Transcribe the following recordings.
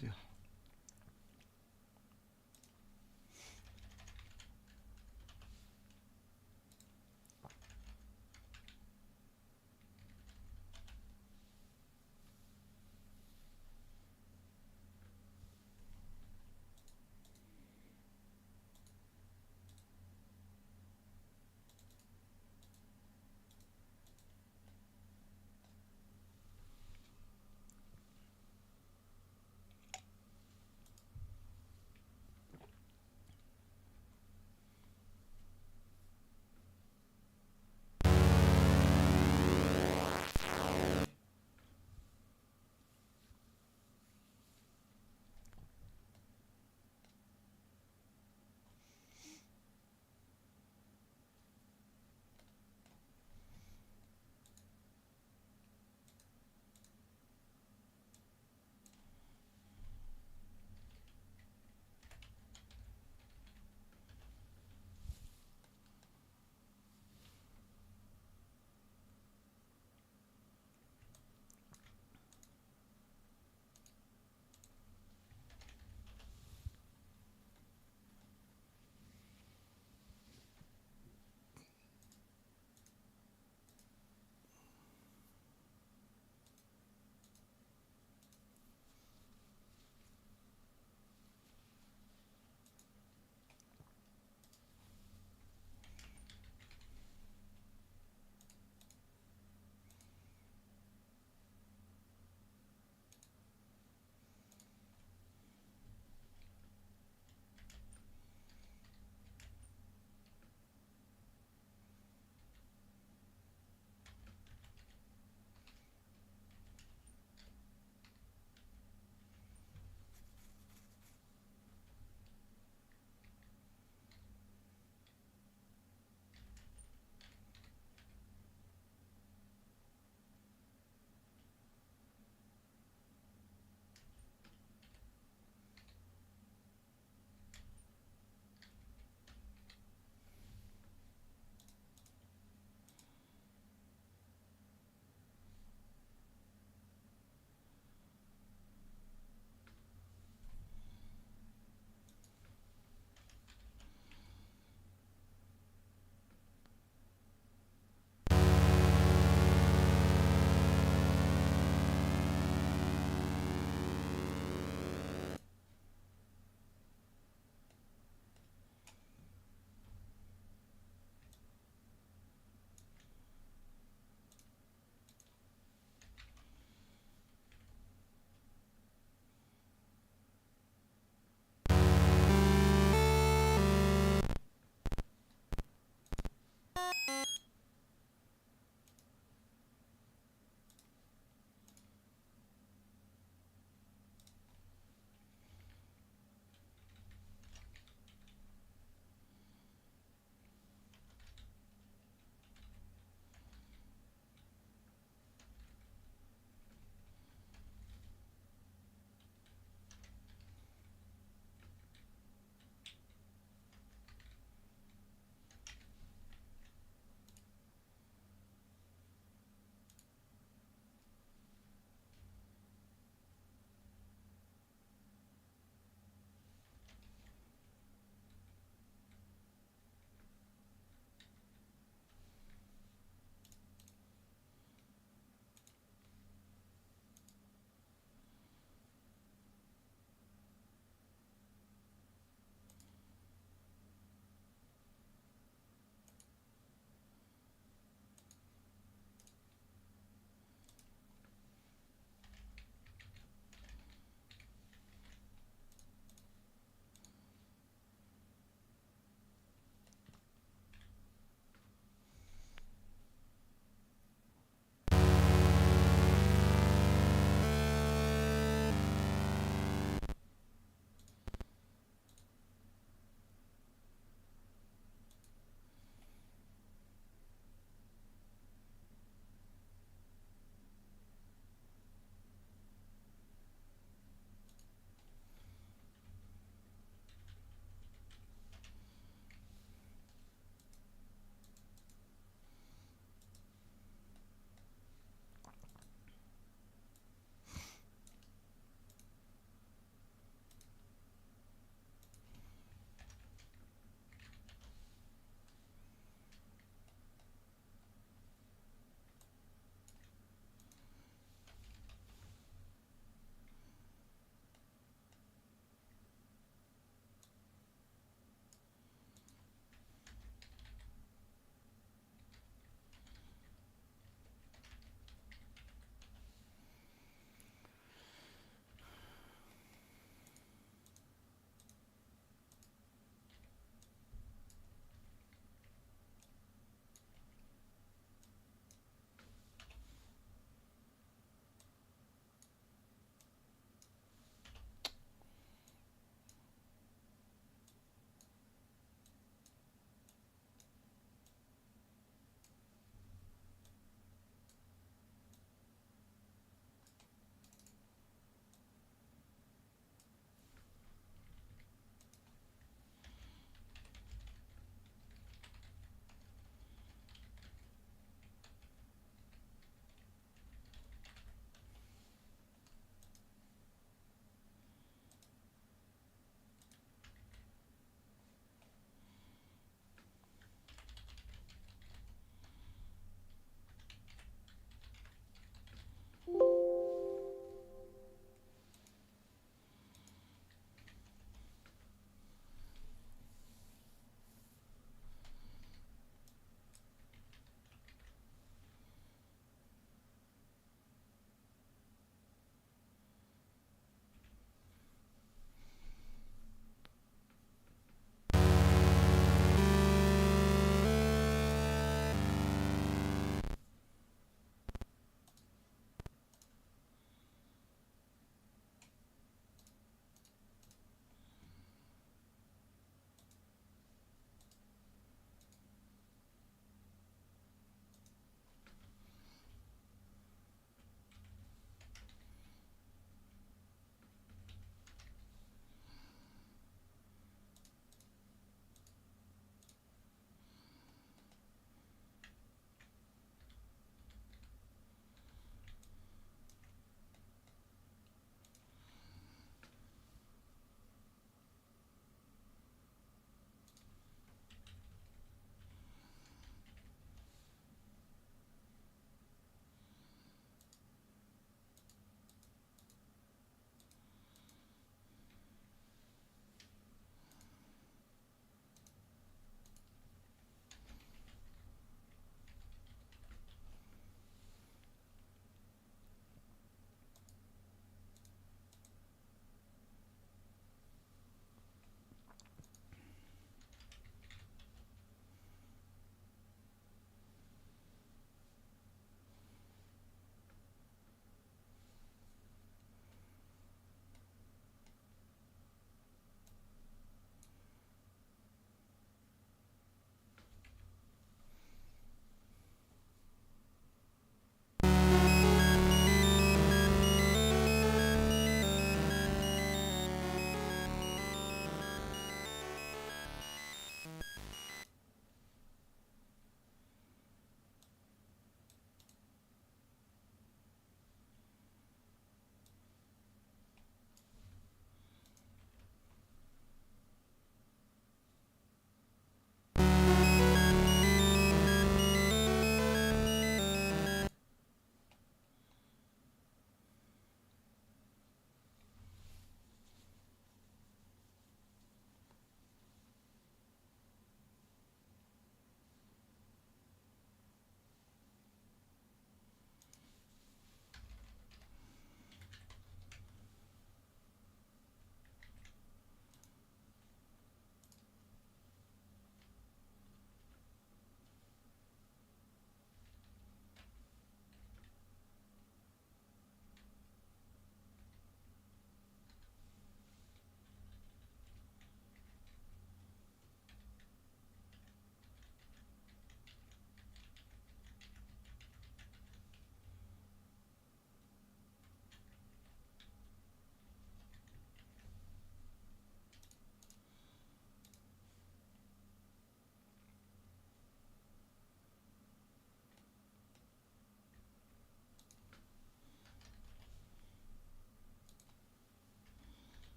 돼요.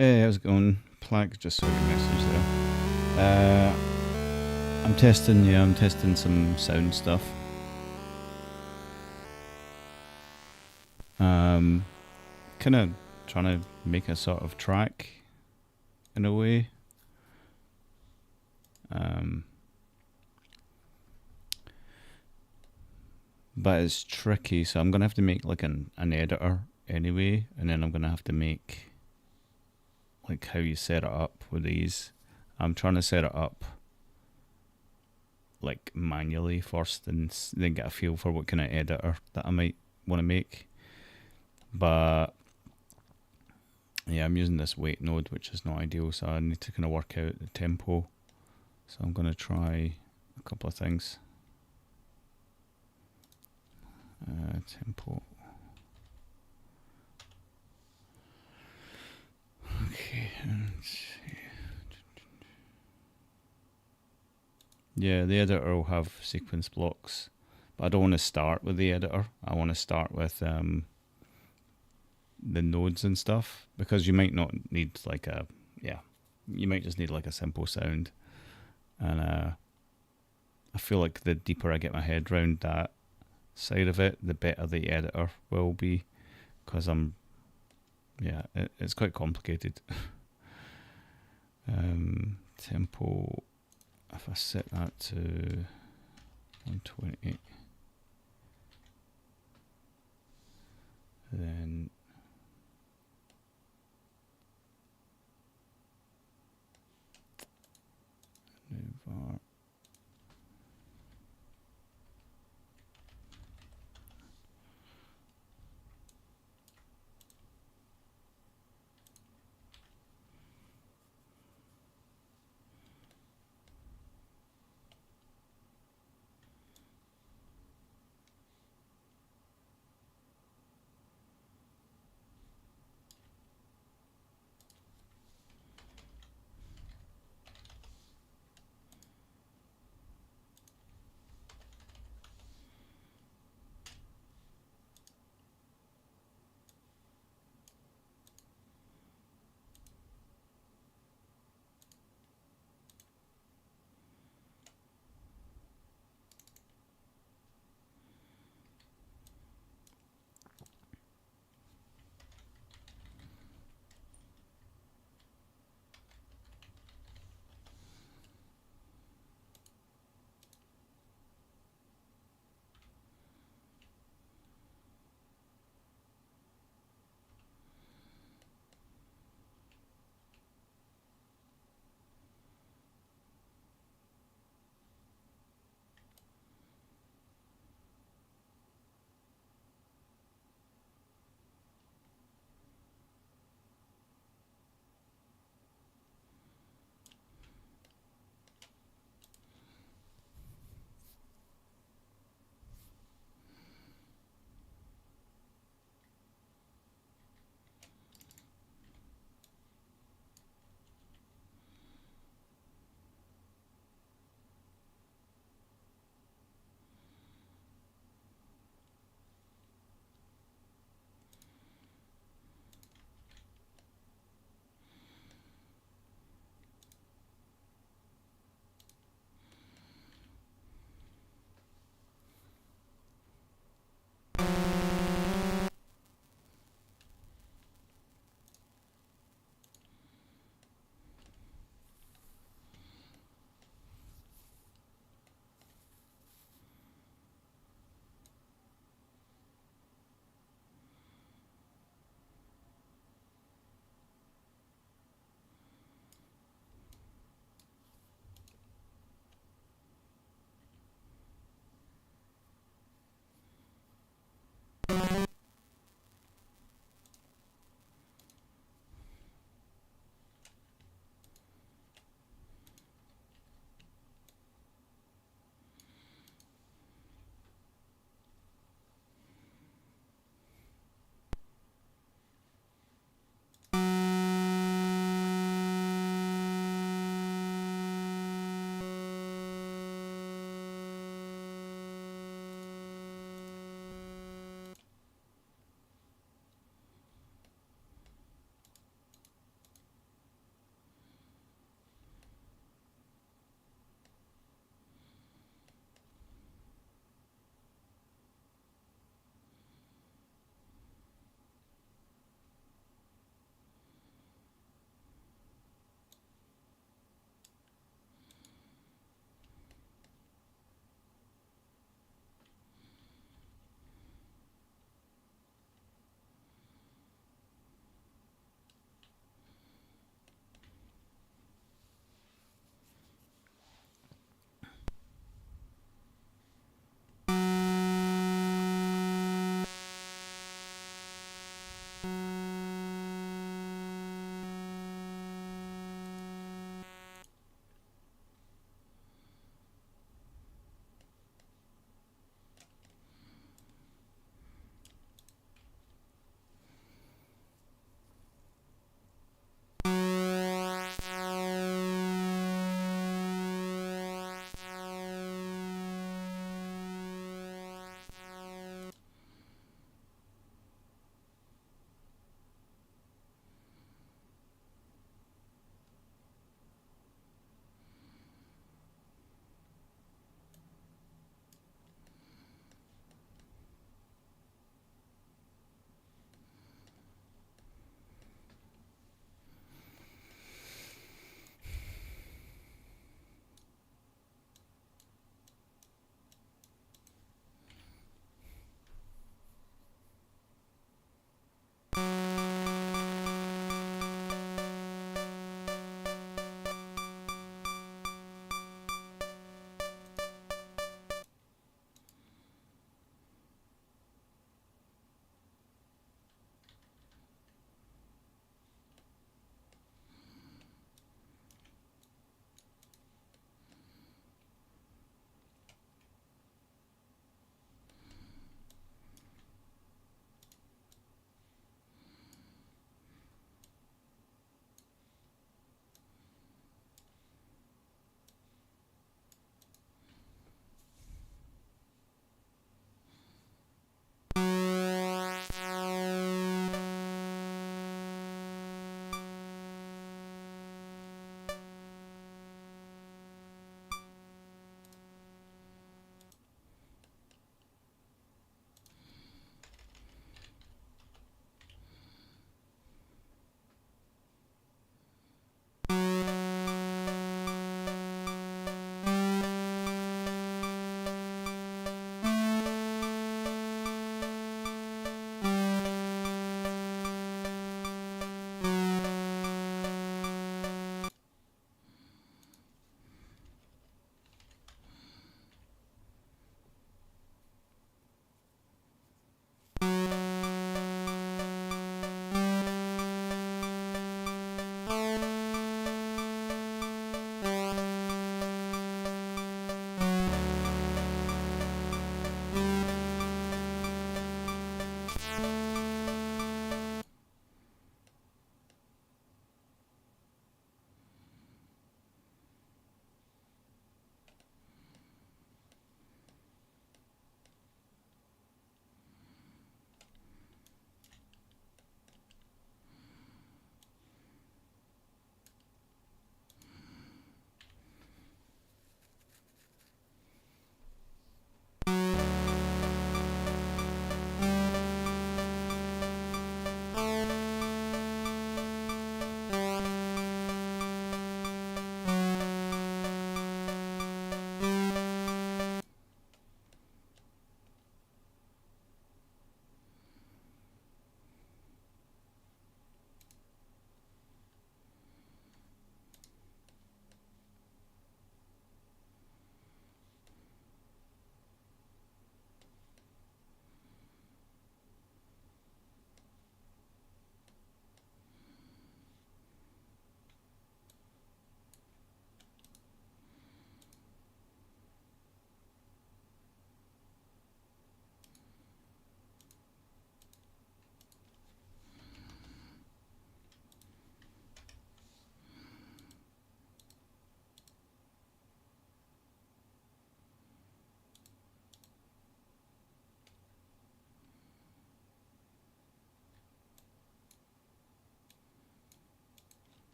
Hey, how's it going? Plaque just saw your message there. I'm testing some sound stuff. Um, kind of trying to make a sort of track in a way. But it's tricky, so I'm gonna have to make like an editor anyway, and then I'm gonna have to make like how you set it up with these. I'm trying to set it up like manually first, and then get a feel for what kind of editor that I might want to make. But yeah, I'm using this weight node, which is not ideal, so I need to kind of work out the tempo. So I'm going to try a couple of things. Tempo. Okay. Yeah, the editor will have sequence blocks, but I don't want to start with the editor. I want to start with the nodes and stuff, because you might not need like you might just need like a simple sound. And I feel like the deeper I get my head around that side of it, the better the editor will be, because it's quite complicated. Tempo, if I set that to 120, then var.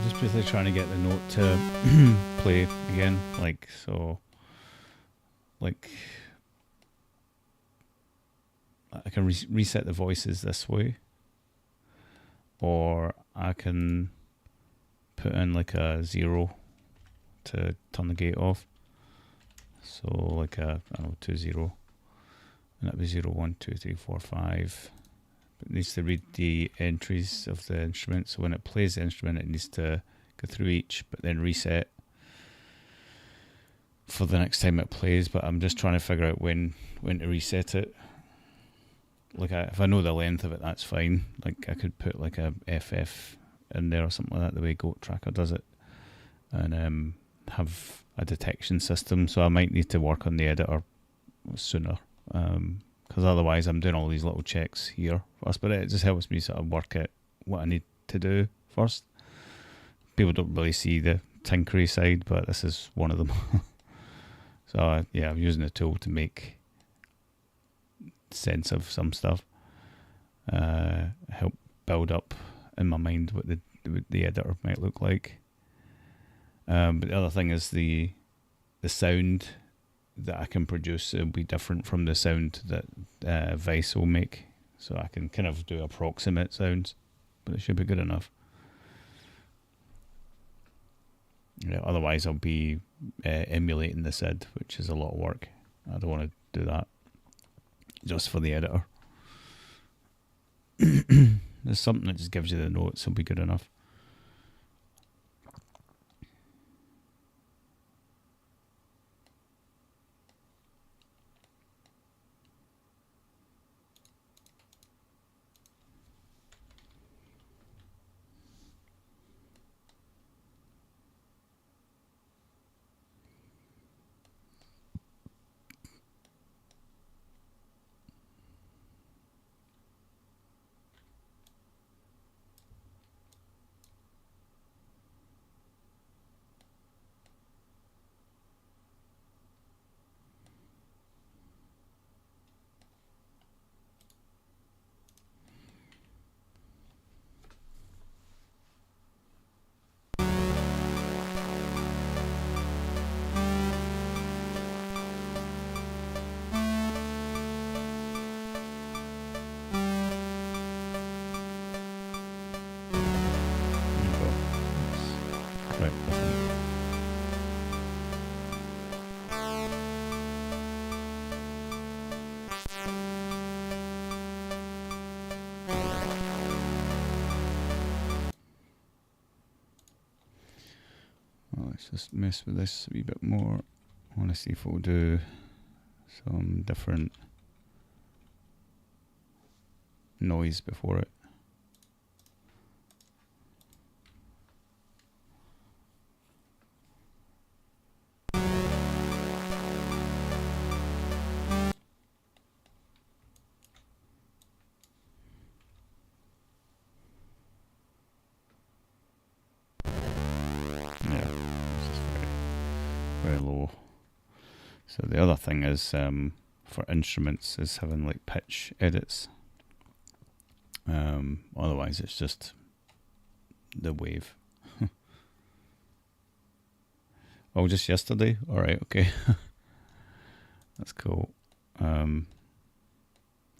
just basically trying to get the note to play again, like so. Like I can reset the voices this way, or I can put in like a 0 to turn the gate off. So like a, I don't know, 2 0, and that'd be 0 1 2 3 4 5. It needs to read the entries of the instrument. So when it plays the instrument, it needs to go through each, but then reset for the next time it plays. But I'm just trying to figure out when to reset it. Like if I know the length of it, that's fine. Like I could put like a FF in there or something like that, the way Goat Tracker does it, and have a detection system. So I might need to work on the editor sooner, because otherwise I'm doing all these little checks here first. But it just helps me sort of work out what I need to do first. People don't really see the tinkery side, but this is one of them. So yeah, I'm using the tool to make sense of some stuff, help build up in my mind what the editor might look like. But the other thing is the sound that I can produce will be different from the sound that Vice will make. So I can kind of do approximate sounds, but it should be good enough. Yeah, otherwise I'll be emulating the SID, which is a lot of work. I don't want to do that just for the editor. There's something that just gives you the notes, will be good enough. Let's just mess with this a wee bit more. I want to see if we'll do some different noise before it. Very low. So the other thing is for instruments is having like pitch edits. Otherwise it's just the wave. Oh, just yesterday? Alright, okay. That's cool. It's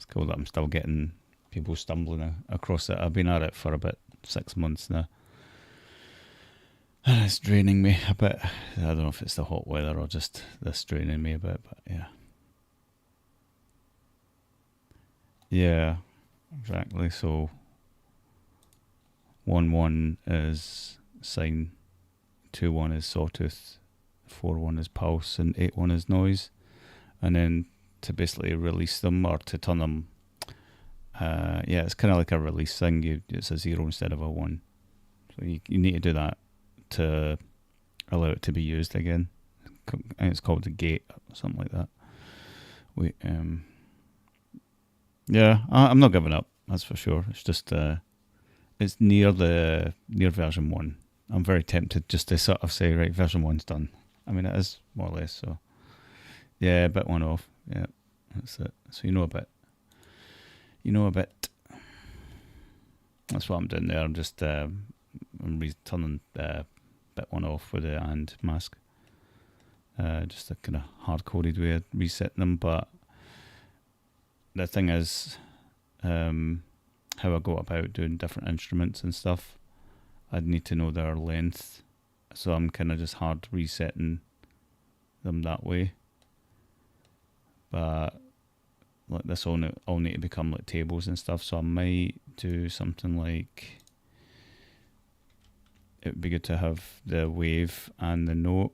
cool that I'm still getting people stumbling across it. I've been at it for about 6 months now. And it's draining me a bit. I don't know if it's the hot weather or just this draining me a bit, but yeah. Yeah, exactly. So 1-1 is sine, 2-1 is sawtooth, 4-1 is pulse, and 8-1 is noise. And then to basically release them or to turn them, yeah, it's kind of like a release thing. It's a 0 instead of a 1. So you need to do that to allow it to be used again. I think it's called the gate or something like that. Wait, yeah, I'm not giving up, that's for sure. It's just it's near version 1. I'm very tempted just to sort of say, right, version 1's done. I mean, it is more or less. So yeah, bit one off. Yeah, that's it. So you know a bit. That's what I'm doing there. I'm just I'm turning bit one off with the and mask. Just a kind of hard-coded way of resetting them. But the thing is, how I go about doing different instruments and stuff, I'd need to know their length. So I'm kind of just hard resetting them that way. But like this all need to become like tables and stuff. So I might do something like, it would be good to have the wave and the note,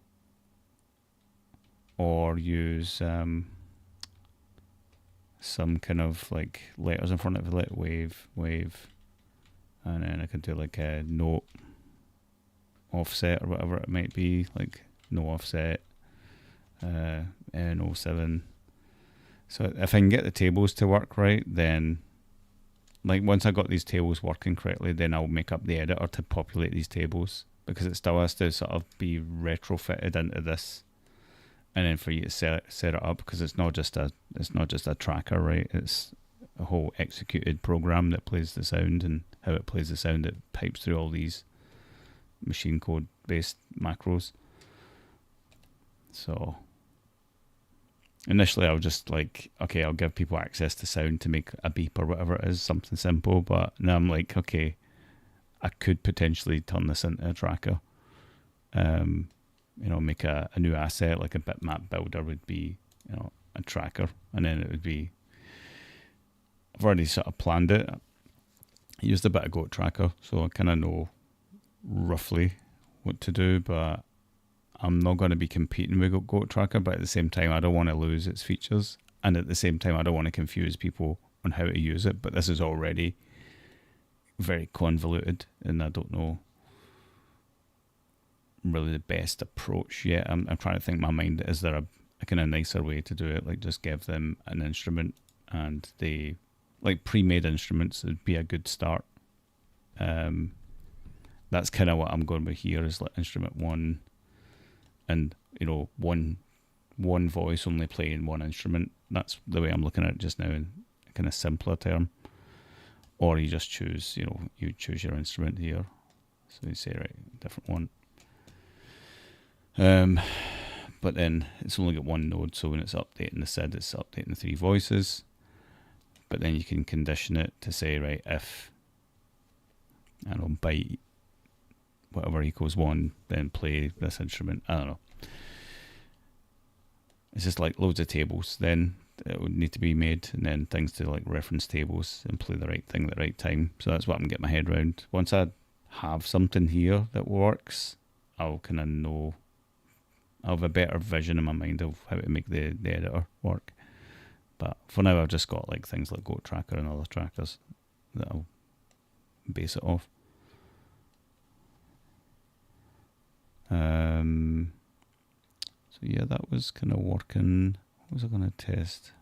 or use some kind of like letters in front of it, like wave, and then I could do like a note offset or whatever it might be, like no offset, N07. So if I can get the tables to work right, then like once I got these tables working correctly, then I'll make up the editor to populate these tables, because it still has to sort of be retrofitted into this, and then for you to set it up, because it's not just a tracker, right? It's a whole executed program that plays the sound, and how it plays the sound, it pipes through all these machine code based macros. So initially I was just like, okay, I'll give people access to sound to make a beep or whatever it is, something simple. But now I'm like, okay, I could potentially turn this into a tracker. Make a new asset, like a bitmap builder would be, a tracker, and then it would be, I've already sort of planned it. I used a bit of Goat Tracker, so I kind of know roughly what to do, but I'm not going to be competing with Goat Tracker. But at the same time, I don't want to lose its features, and at the same time, I don't want to confuse people on how to use it. But this is already very convoluted, and I don't know really the best approach yet. I'm trying to think in my mind, is there a kind of nicer way to do it? Like just give them an instrument, and they, like pre-made instruments would be a good start. That's kind of what I'm going with here, is like instrument one, and one voice only playing one instrument. That's the way I'm looking at it just now, in a kind of simpler term. Or you just choose, you choose your instrument here. So you say, right, different one. But then it's only got one node, so when it's updating the SID, it's updating the 3 voices. But then you can condition it to say, right, if, I don't know, byte whatever equals 1, then play this instrument. I don't know. It's just like loads of tables then it would need to be made, and then things to like reference tables and play the right thing at the right time. So that's what I'm getting my head around. Once I have something here that works, I'll kind of know, I'll have a better vision in my mind of how to make the editor work. But for now, I've just got like things like Goat Tracker and other trackers that I'll base it off. So yeah, that was kind of working. What was I going to test?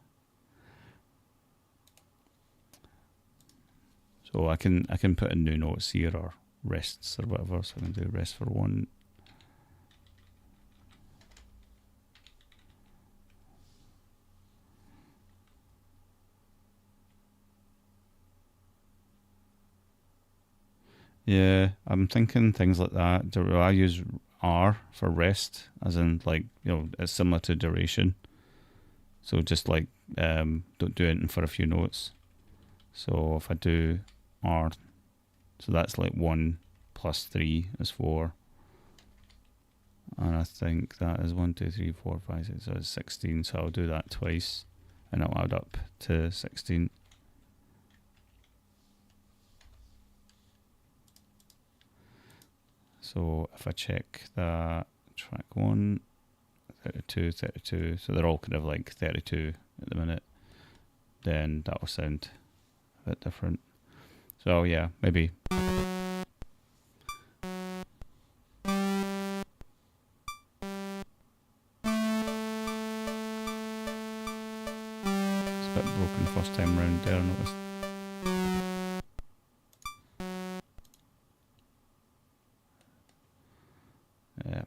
So I can put in new notes here, or rests or whatever. So I can do rest for 1. Yeah, I'm thinking things like that. Do I use R for rest, as in like, it's similar to duration. So just like, don't do anything for a few notes. So if I do R, so that's like 1 plus 3 is 4. And I think that is 1, 2, 3, 4, 5, 6, so it's 16. So I'll do that twice, and it'll add up to 16. So if I check that, track 1, 32, 32, so they're all kind of like 32 at the minute, then that'll sound a bit different. So yeah, maybe. It's a bit broken first time round there, I noticed. Yeah.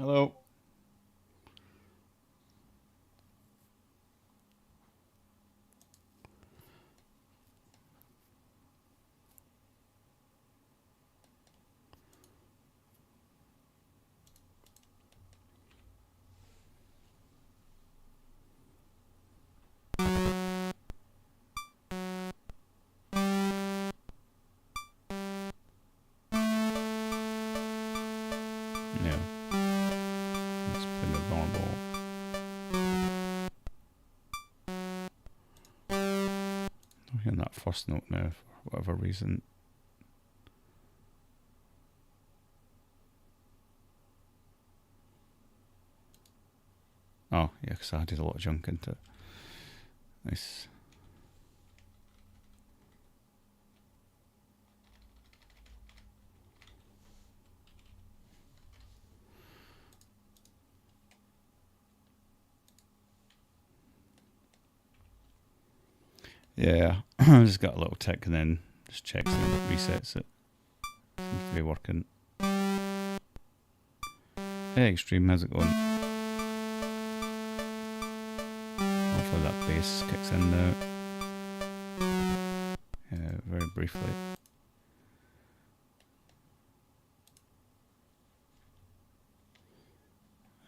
Hello. No. Let's put the normal. I'm hearing that first note now for whatever reason. Oh, yeah, because I added a lot of junk into it. Nice. Yeah, just got a little tick and then just checks and resets it. Seems to be working. Hey, Extreme, how's it going? Hopefully that bass kicks in now. Yeah, very briefly.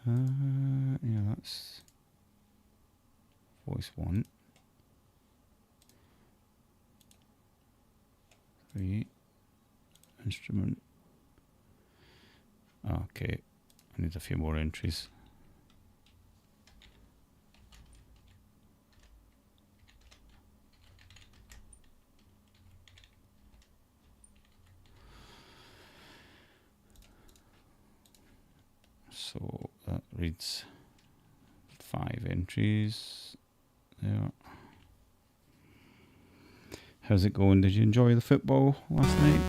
Yeah, that's voice 1. 3. Instrument. Okay, I need a few more entries. So that reads 5 entries there. How's it going? Did you enjoy the football last night?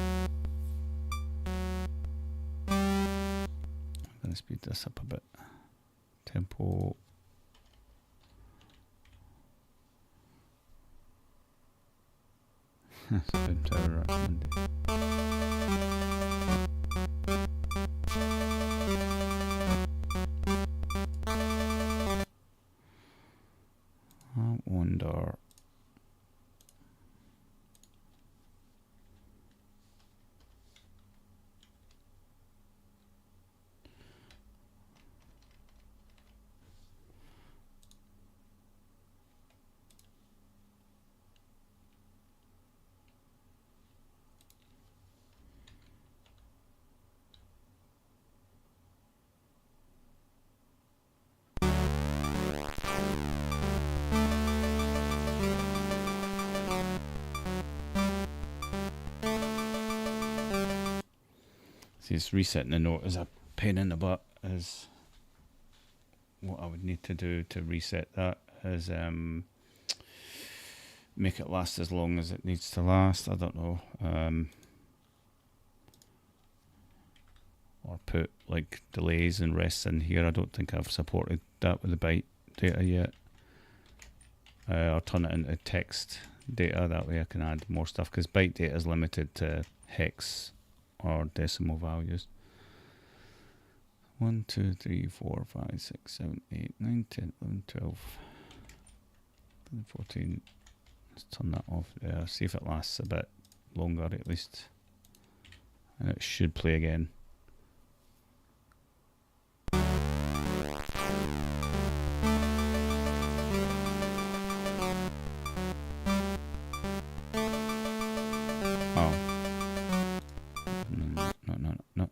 I'm going to speed this up a bit. Tempo. Sound tower Monday. I wonder. See, it's resetting the note as a pain in the butt. Is what I would need to do to reset that is make it last as long as it needs to last. I don't know. Or put like delays and rests in here. I don't think I've supported that with the byte data yet. I'll turn it into text data, that way I can add more stuff, because byte data is limited to hex or decimal values. 1, 2, 3, 4, 5, 6, 7, 8, 9, 10, 11, 12, 14. Let's turn that off there. See if it lasts a bit longer at least. And it should play again.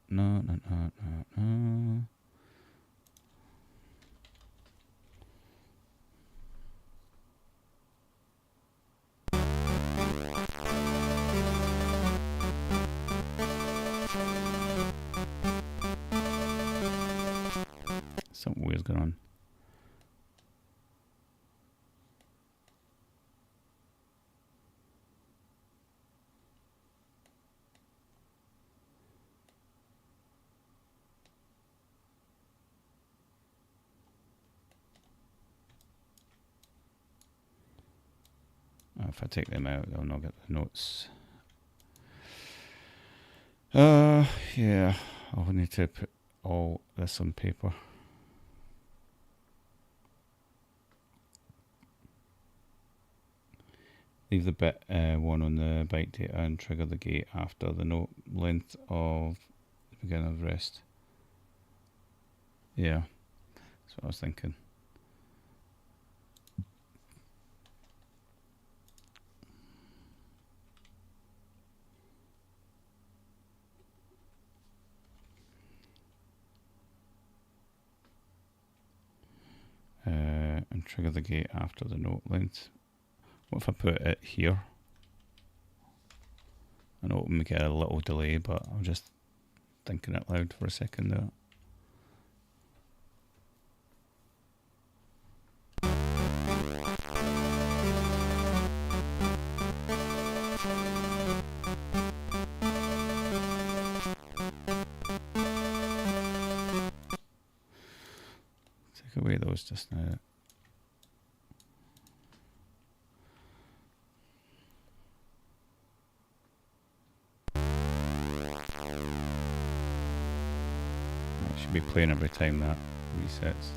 No. Something weird's going on. If I take them out, they'll not get the notes. Yeah, I'll need to put all this on paper. Leave the bit 1 on the byte data and trigger the gate after the note length of the beginning of rest. Yeah, that's what I was thinking. And trigger the gate after the note length. What if I put it here? I know it'll make it a little delay, but I'm just thinking it loud for a second there. Take away those just now. Should be playing every time that resets.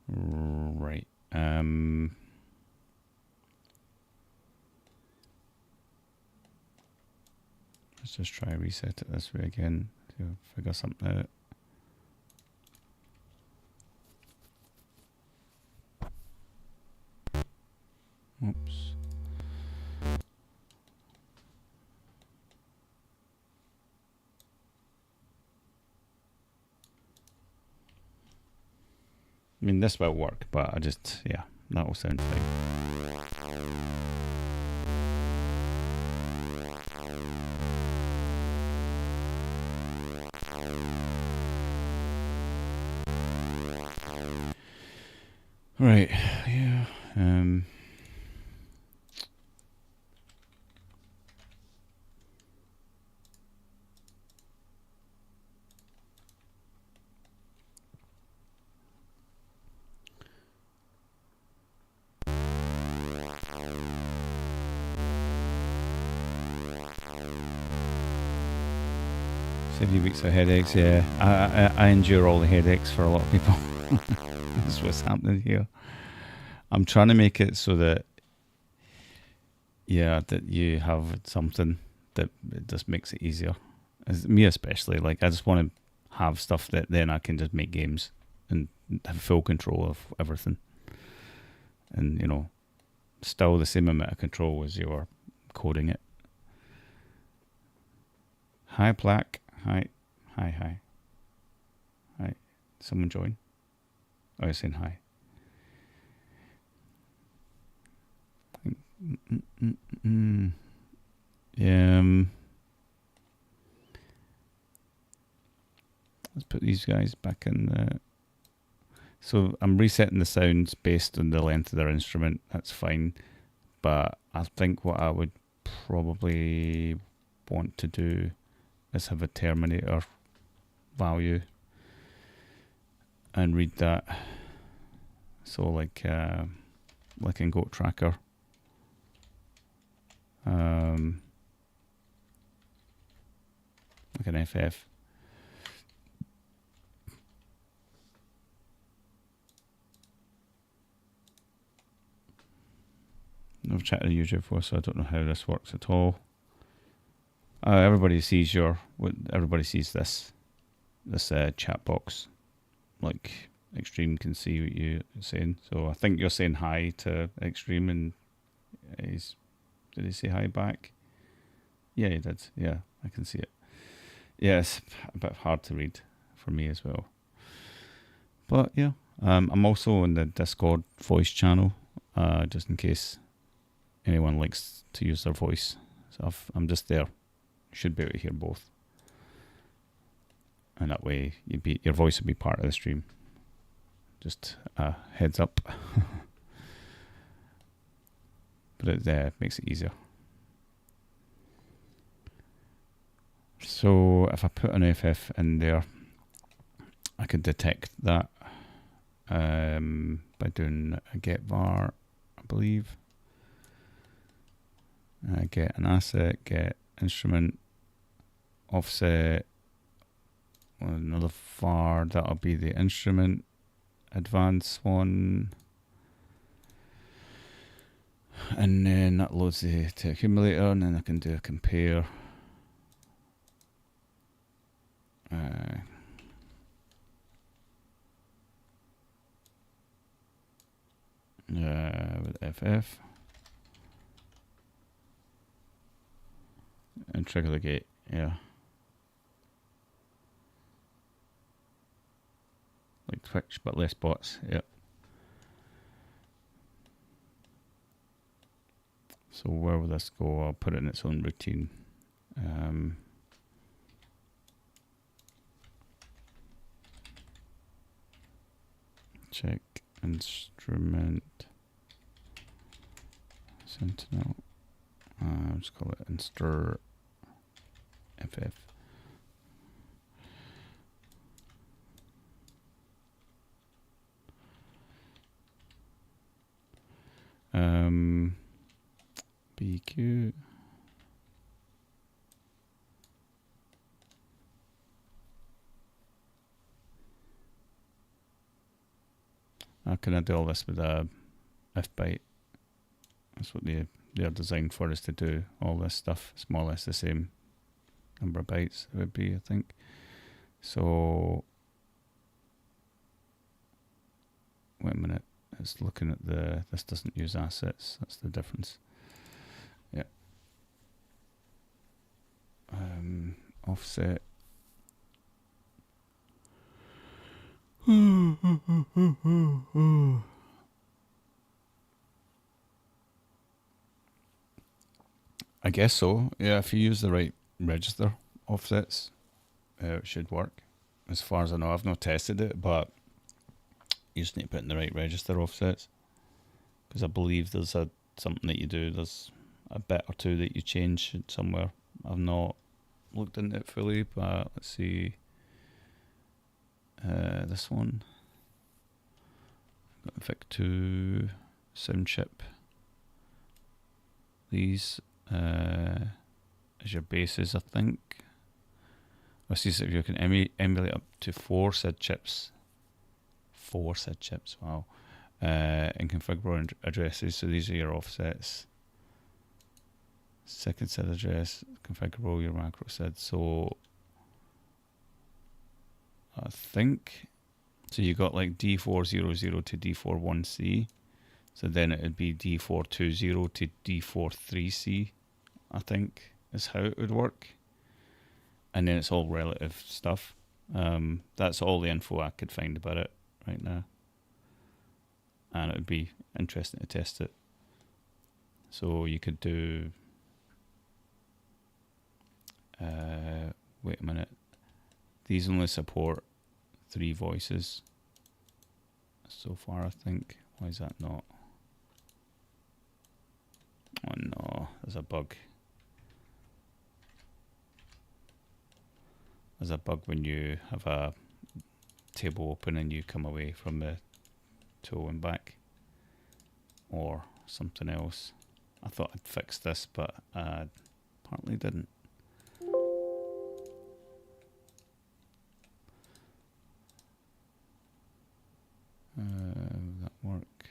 Right. Let's just try reset it this way again to figure something out. Oops. I mean, this will work, but I just, yeah, that will sound fine. Right, yeah, Every week's of headaches, yeah. I endure all the headaches for a lot of people. That's what's happening here. I'm trying to make it so that, yeah, that you have something that it just makes it easier. As me especially, like I just want to have stuff that then I can just make games and have full control of everything. And, you know, still the same amount of control as you're coding it. Hi, Black. Hi. Hi. Someone join? Oh, you're saying hi. Yeah. Let's put these guys back in the... So I'm resetting the sounds based on the length of their instrument. That's fine. But I think what I would probably want to do is have a terminator value and read that. So like in Goat Tracker. Like an FF. I've chatted to YouTube before, so I don't know how this works at all. Everybody sees everybody sees this chat box. Like Extreme can see what you're saying. So I think you're saying hi to Extreme, and did he say hi back? Yeah, he did. Yeah, I can see it. Yeah, it's a bit hard to read for me as well. But yeah, I'm also in the Discord voice channel, just in case anyone likes to use their voice. So I'm just there. You should be able to hear both. And that way your voice will be part of the stream. Just a heads up. But it makes it easier. So if I put an FF in there, I could detect that by doing a get var, I believe. Get an asset, get instrument, offset another var, that'll be the instrument advanced one, and then that loads the accumulator, and then I can do a compare. With FF and trigger the gate, yeah. Like Twitch, but less bots, yep. So where will this go? I'll put it in its own routine. Check instrument sentinel. I'll just call it instr ff. BQ. How can I do all this with a if byte? That's what they're designed for, is to do all this stuff. It's more or less the same number of bytes it would be, I think. So wait a minute, it's looking at this doesn't use assets, that's the difference. Yeah. Offset. I guess so. Yeah, if you use the right register offsets, it should work. As far as I know, I've not tested it, but you just need to put in the right register offsets. Because I believe there's something that you do. There's a bit or two that you change somewhere. I've not looked into it fully, but let's see. This one. Got VIC2 sound chip. These as your bases, I think. I see if you can emulate up to 4 SID chips. 4 SID chips, wow. And configurable addresses, so these are your offsets. Second SID address, configurable your macro SID. So I think, so you got like D400 to D41C. So then it would be D420 to D43C, I think, is how it would work. And then it's all relative stuff. That's all the info I could find about it right now. And it would be interesting to test it. So you could do, wait a minute, these only support 3 voices so far, I think. Why is that not? Oh no, there's a bug. There's a bug when you have a table open and you come away from the tool and back, or something else. I thought I'd fixed this, but I apparently didn't. Will that work?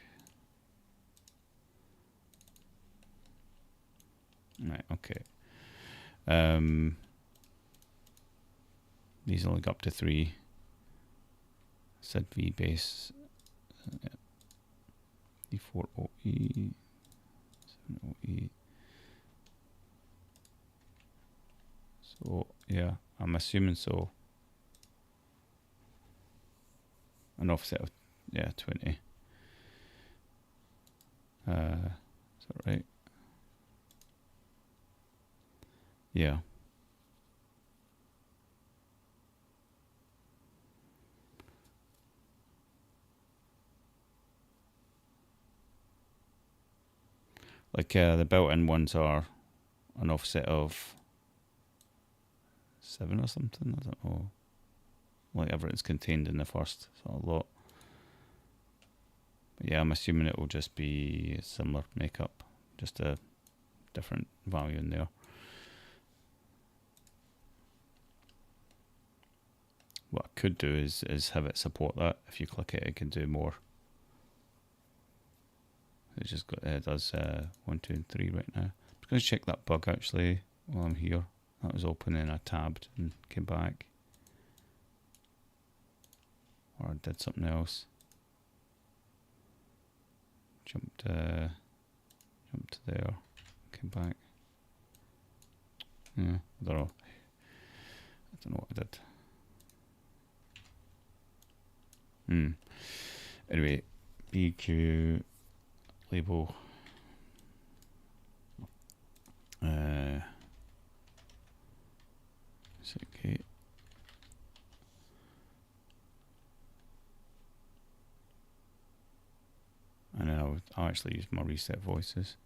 Right, okay. These only go up to 3. SID V base. D4OE. 7OE. So, yeah, I'm assuming so. An offset of, yeah, 20. Is that right? Yeah. Like the built-in ones are an offset of 7 or something, I don't know. Whatever it's contained in the first, so a lot. But yeah, I'm assuming it will just be a similar makeup, just a different value in there. what I could do is have it support that. If you click it, it can do more. It just does 1, 2, and 3 right now. I'm just going to check that bug actually while I'm here. That was open and I tabbed and came back. Or I did something else. Jumped to there, came back. Yeah, I don't know. I don't know what I did. Anyway, BQ label. Is it okay? And then I'll actually use my reset voices.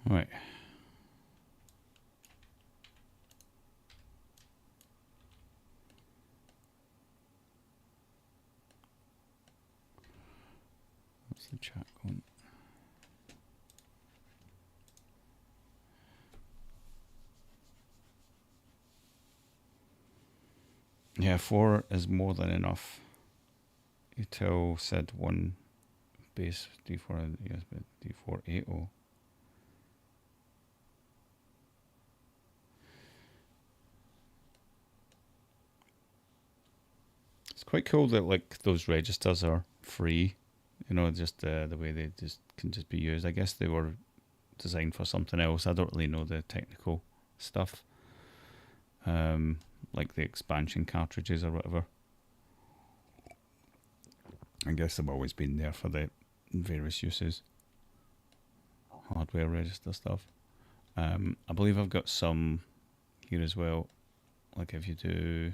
Right. What's the chat going? Yeah, 4 is more than enough. You tell SID 1 base D4, yes, but D4 80. It's quite cool that like those registers are free, you know, just the way they just can just be used. I guess they were designed for something else. I don't really know the technical stuff, like the expansion cartridges or whatever. I guess they've always been there for the various uses. Hardware register stuff. I believe I've got some here as well. Like if you do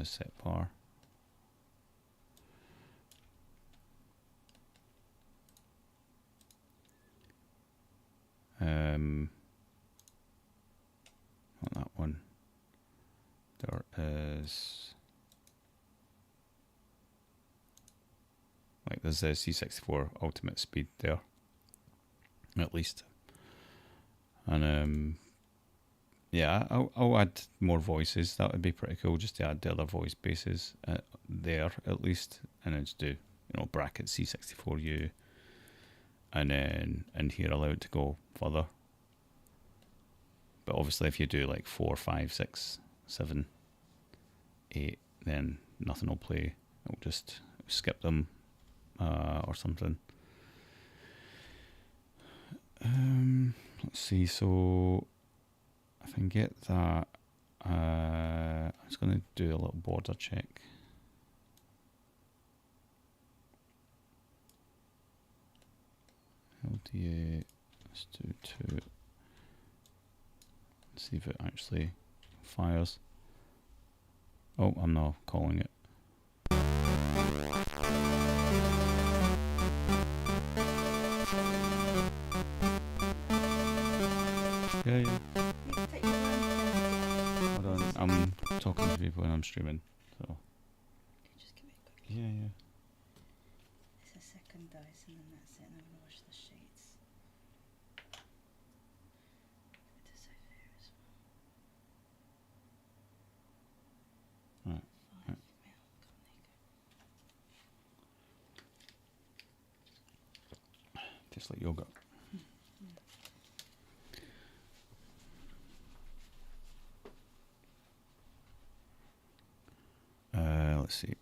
set bar. Not that one. There is like there's a C64 ultimate speed there, at least. And yeah, I'll add more voices. That would be pretty cool, just to add the other voice bases there at least, and then just do, you know, bracket C64U, and then in here allow it to go further. But obviously, if you do like 4, 5, 6, 7, 8, then nothing will play. It'll just skip them or something. Let's see. So if I can get that, I'm just going to do a little border check. LDA, let's do 2. See if it actually fires. Oh, I'm not calling it. Yeah. Hold on, I'm talking to people and I'm streaming, so. Just give me a quick. Yeah. It's a second dice and then that's it, and I'm going to wash the sheets. It is over here as well. Right. 5 mil, Tastes like yogurt. Let's see.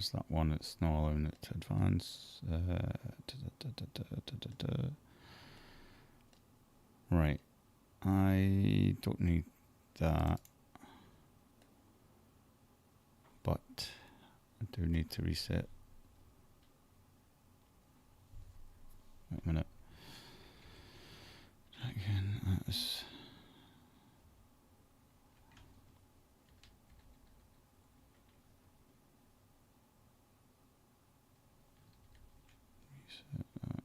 there's that one. It's not allowing it to advance. Right. I don't need that. But I do need to reset. Wait a minute. Again, that's... reset that.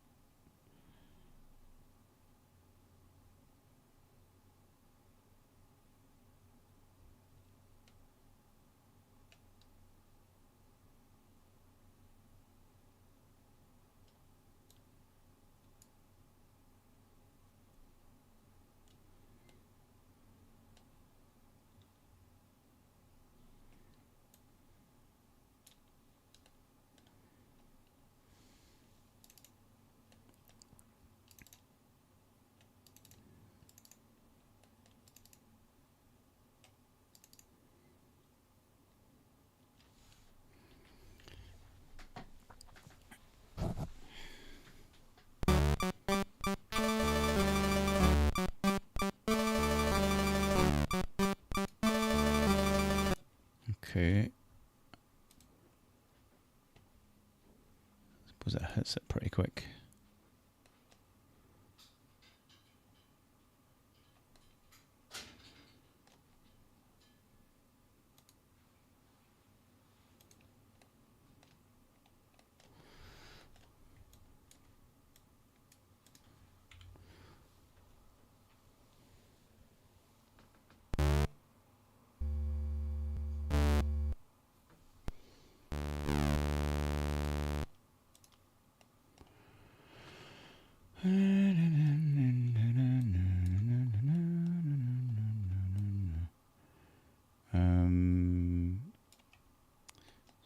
Okay. Suppose it hits it pretty quick.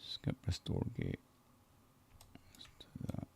Skip restore gate. Let's do that.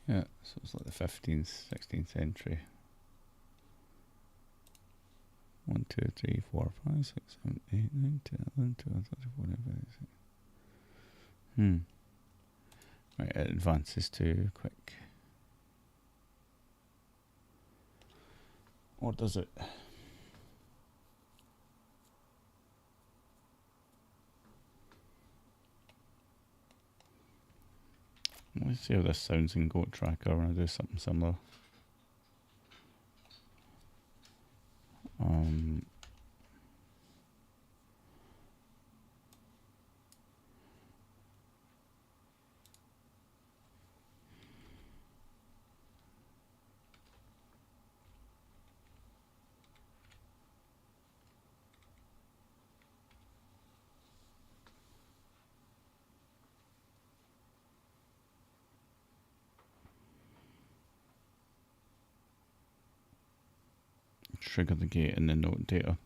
Yeah, so it's like the 15th, 16th century. 1, 2, 3, 4, 5, 6, 7, 8, 9, 10, 11, 12, 13, 14, 15, 16. Right, it advances too quick. Or does it? Let's see how this sounds in Goat Tracker when I do something similar. Trigger the gate in the note data.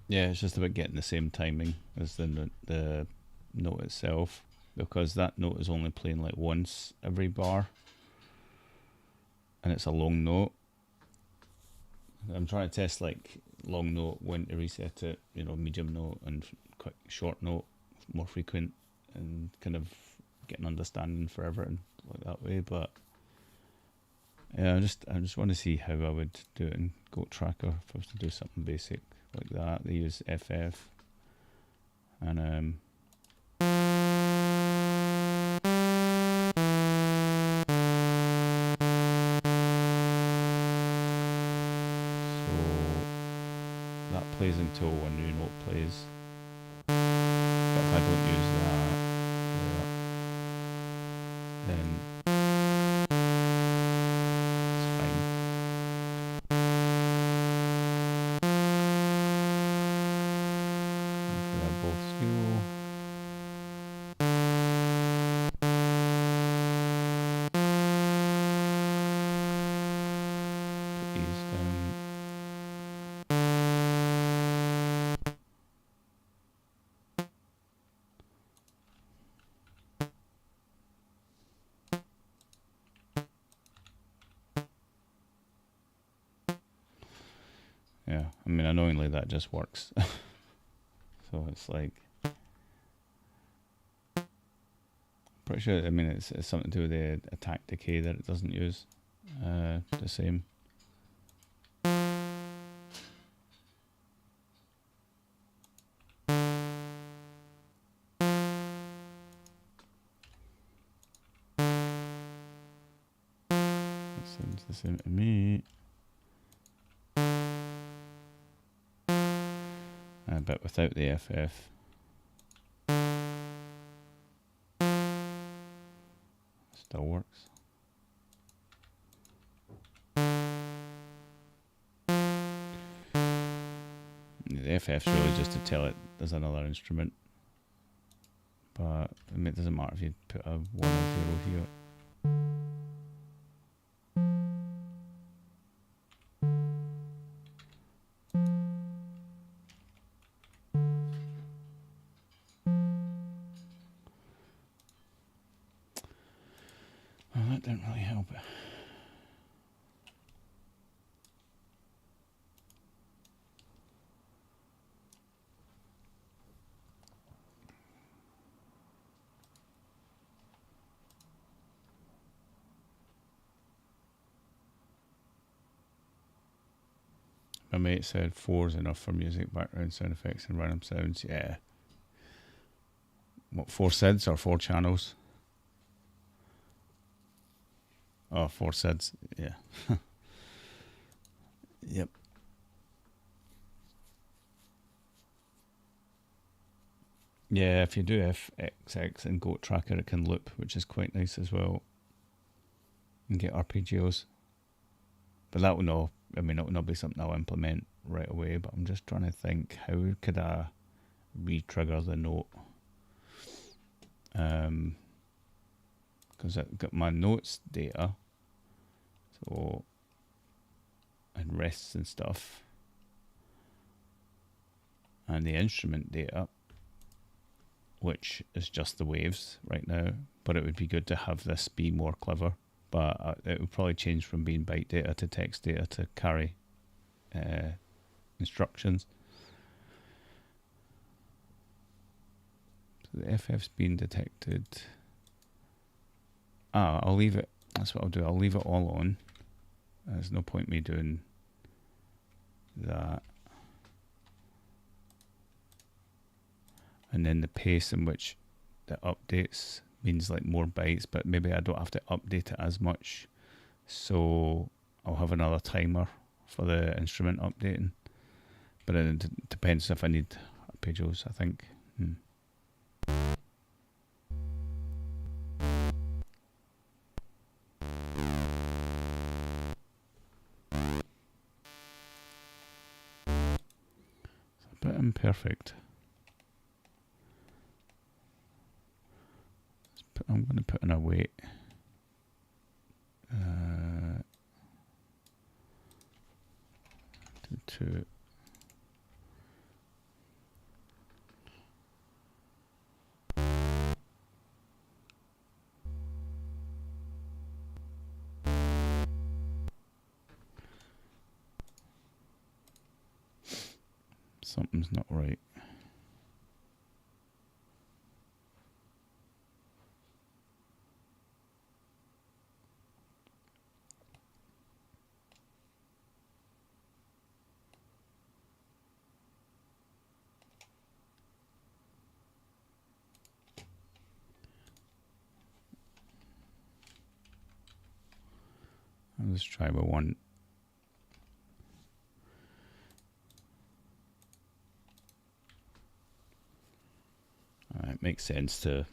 Yeah, it's just about getting the same timing as the note itself, because that note is only playing like once every bar, and it's a long note. I'm trying to test like long note, when to reset it, you know, medium note and quick short note, more frequent, and kind of get an understanding for everything like that way. But yeah, I just want to see how I would do it in Goat Tracker if I was to do something basic like that. They use FF, and so that plays until a new note plays. But if I don't use that, then it's fine. Okay, they're both 0. Put these down. Yeah, I mean, annoyingly that just works. So it's like, pretty sure, I mean, it's something to do with the attack decay that it doesn't use the same. That sounds the same to me. But without the FF. Still works. The FF's really just to tell it there's another instrument. But I mean, it doesn't matter if you put a 1 or 0 here. Well, that didn't really help. My mate said 4's enough for music, background sound effects and random sounds. Yeah. What, 4 SIDs or 4 channels? Oh, 4 SIDs. Yeah. Yep. Yeah, if you do FXX and Goat Tracker, it can loop, which is quite nice as well. And get arpeggios. But that will not, I mean, it will not be something I'll implement right away, but I'm just trying to think, how could I re-trigger the note? Because I've got my notes data, so, and rests and stuff, and the instrument data, which is just the waves right now, but it would be good to have this be more clever. But it would probably change from being byte data to text data to carry instructions. So the FF's been detected. I'll leave it. That's what I'll do. I'll leave it all on. There's no point me doing that. And then the pace in which the updates means like more bytes, but maybe I don't have to update it as much. So I'll have another timer for the instrument updating. But it depends if I need arpeggios, I think. It's a bit imperfect. I'm going to put in a weight. To something's not right. Let's try with one. It makes sense to.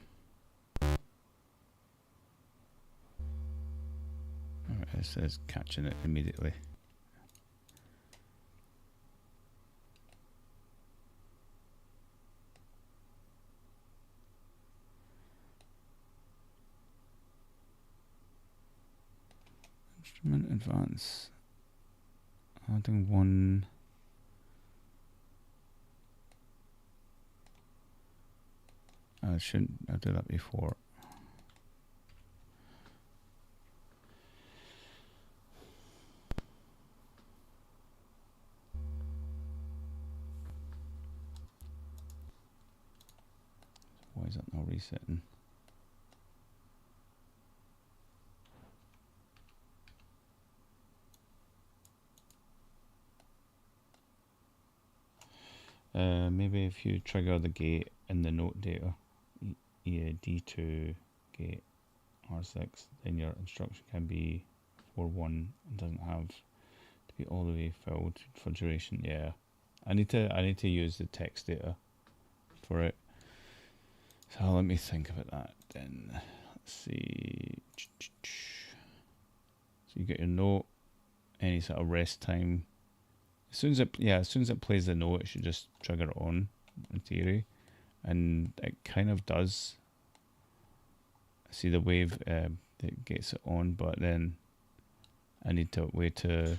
Alright, it says catching it immediately. Instrument advance. Adding one. I shouldn't have done that before. Why is that not resetting? Maybe if you trigger the gate in the note data, D2 gate R6, then your instruction can be 4.1 and doesn't have to be all the way filled for duration. Yeah, I need to use the text data for it. So let me think about that then. Let's see. So you get your note, any sort of rest time. As soon as it plays the note, it should just trigger it on, in theory, and it kind of does. See the wave that gets it on, but then I need to wait to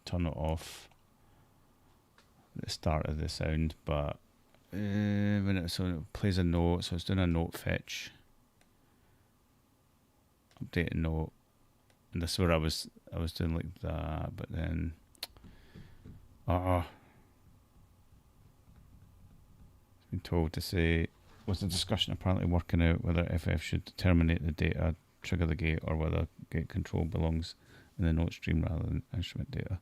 turn it off at the start of the sound. But when it plays a note, so it's doing a note fetch. Update a note, and this is where I was doing like that, but then been told to say, was the discussion apparently working out whether FF should terminate the data, trigger the gate, or whether gate control belongs in the note stream rather than instrument data.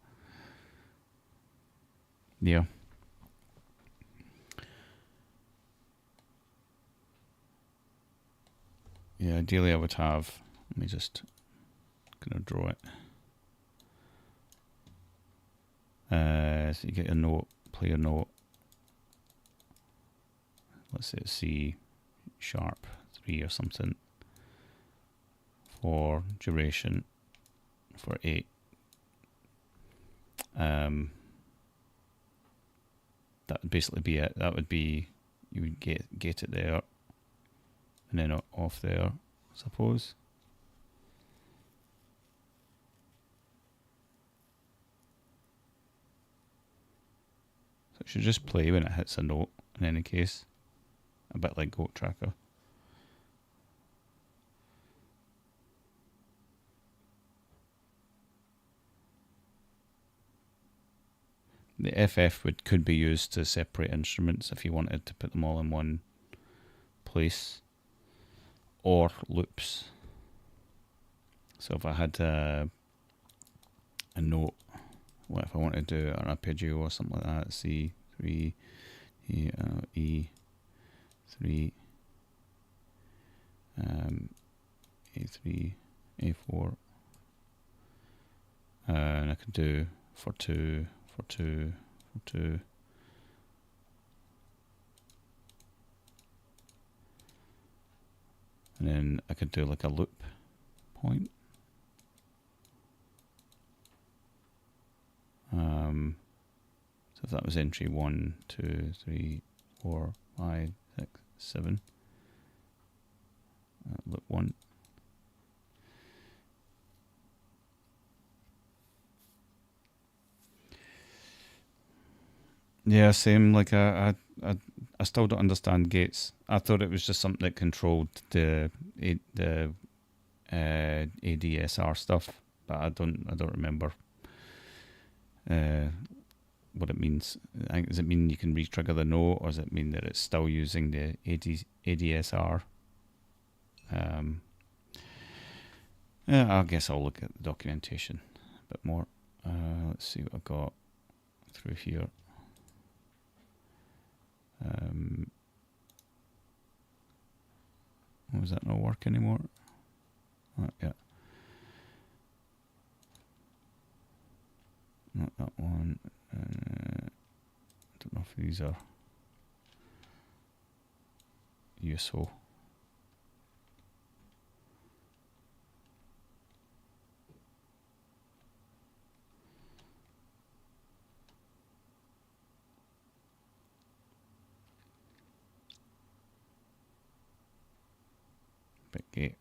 Yeah. Yeah, ideally I would have, let me just kind of draw it. So you get a note, play a note. Let's say it's C#3 or something for duration for 8. That would basically be it. That would be, you would get it there and then off there, I suppose. So it should just play when it hits a note in any case. A bit like Goat Tracker. The FF could be used to separate instruments if you wanted to put them all in one place, or loops. So if I had a note, what if I wanted to do an arpeggio or something like that? C3, E3, A3, A4, and I could do for 2, for 2, for 2. And then I could do like a loop point. So if that was entry 1, 2, 3, 4, 5, 6, 7. Loop 1. Yeah, same. Like I still don't understand gates. I thought it was just something that controlled the ADSR stuff, but I don't remember what it means. Does it mean you can re-trigger the note, or does it mean that it's still using the ADSR? Yeah, I guess I'll look at the documentation a bit more. Let's see what I've got through here. Does that not work anymore? Yeah. Not that one. I don't know if these are useful. Gate.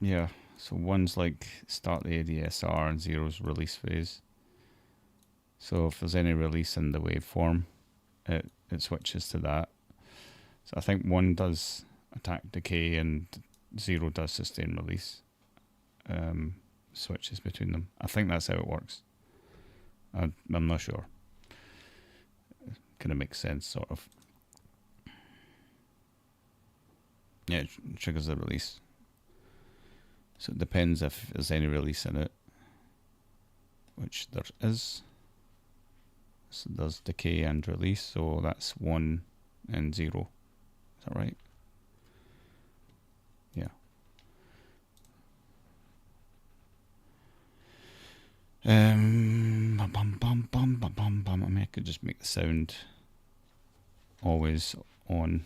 Yeah, so one's like start the ADSR and zero's release phase. So if there's any release in the waveform, it switches to that. So I think one does attack decay and zero does sustain release. Switches between them. I think that's how it works. I'm not sure. Kind of makes sense, sort of. Yeah, it triggers the release. So it depends if there's any release in it, which there is. So there's decay and release, so that's 1 and 0. Is that right? Yeah. I mean, I could just make the sound always on,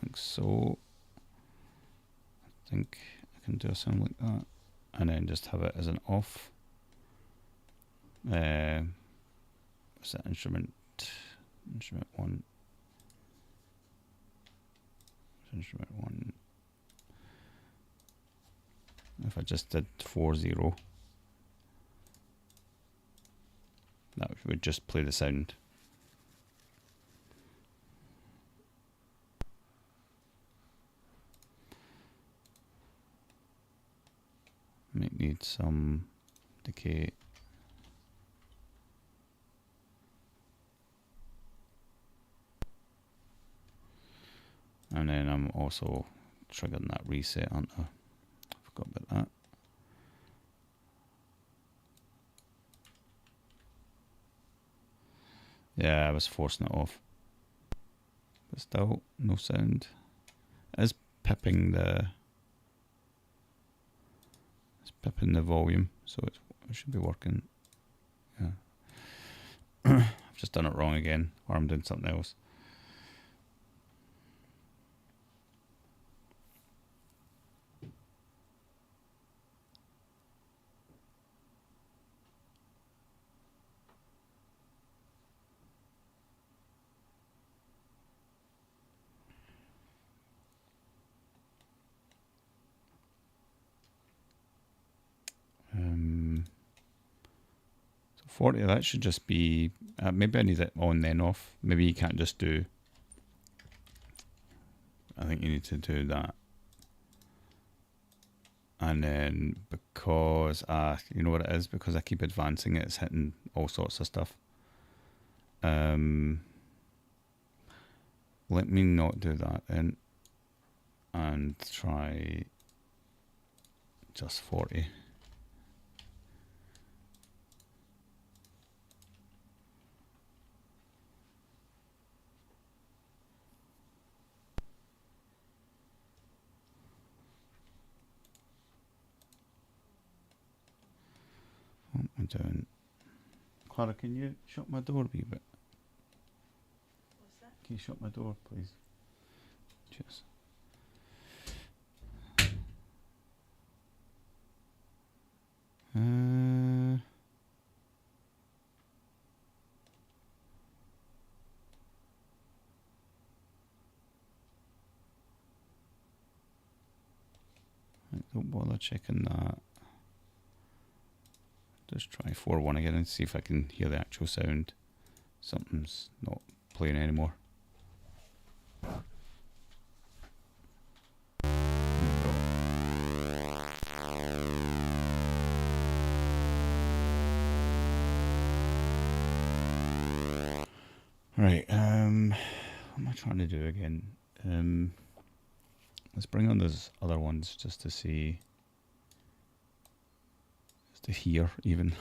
like so. I think I can do a sound like that, and then just have it as an off. What's that instrument? Instrument 1. Instrument 1. If I just did 4-0, that would just play the sound. Might need some decay. And then I'm also triggering that reset, aren't I? Forgot about that. Yeah, I was forcing it off. But still, no sound. It is pipping the volume, so it should be working. Yeah. I've just done it wrong again, or I'm doing something else. So 40, that should just be, maybe I need it on then off. Maybe you can't just do, I think you need to do that. And then because, you know what it is, because I keep advancing it, it's hitting all sorts of stuff. Let me not do that then, and try just 40. What am I doing? Clara, can you shut my door a wee bit? What's that? Can you shut my door, please? Cheers. Don't bother checking that. Just try 4-1 again and see if I can hear the actual sound. Something's not playing anymore. Right, what am I trying to do again? Let's bring on those other ones just to see, just to hear even.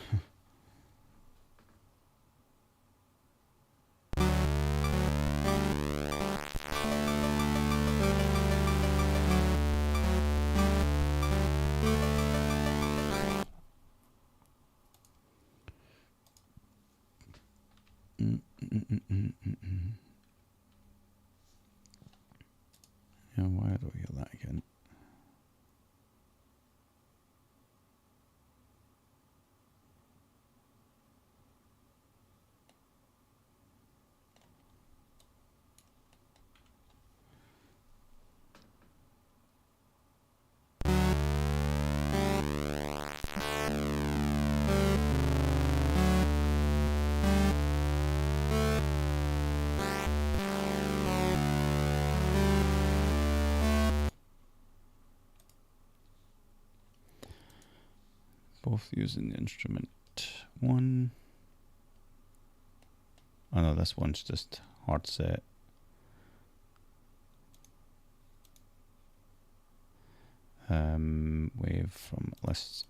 both using the instrument one. Oh no, this one's just hard set. Wave from lists.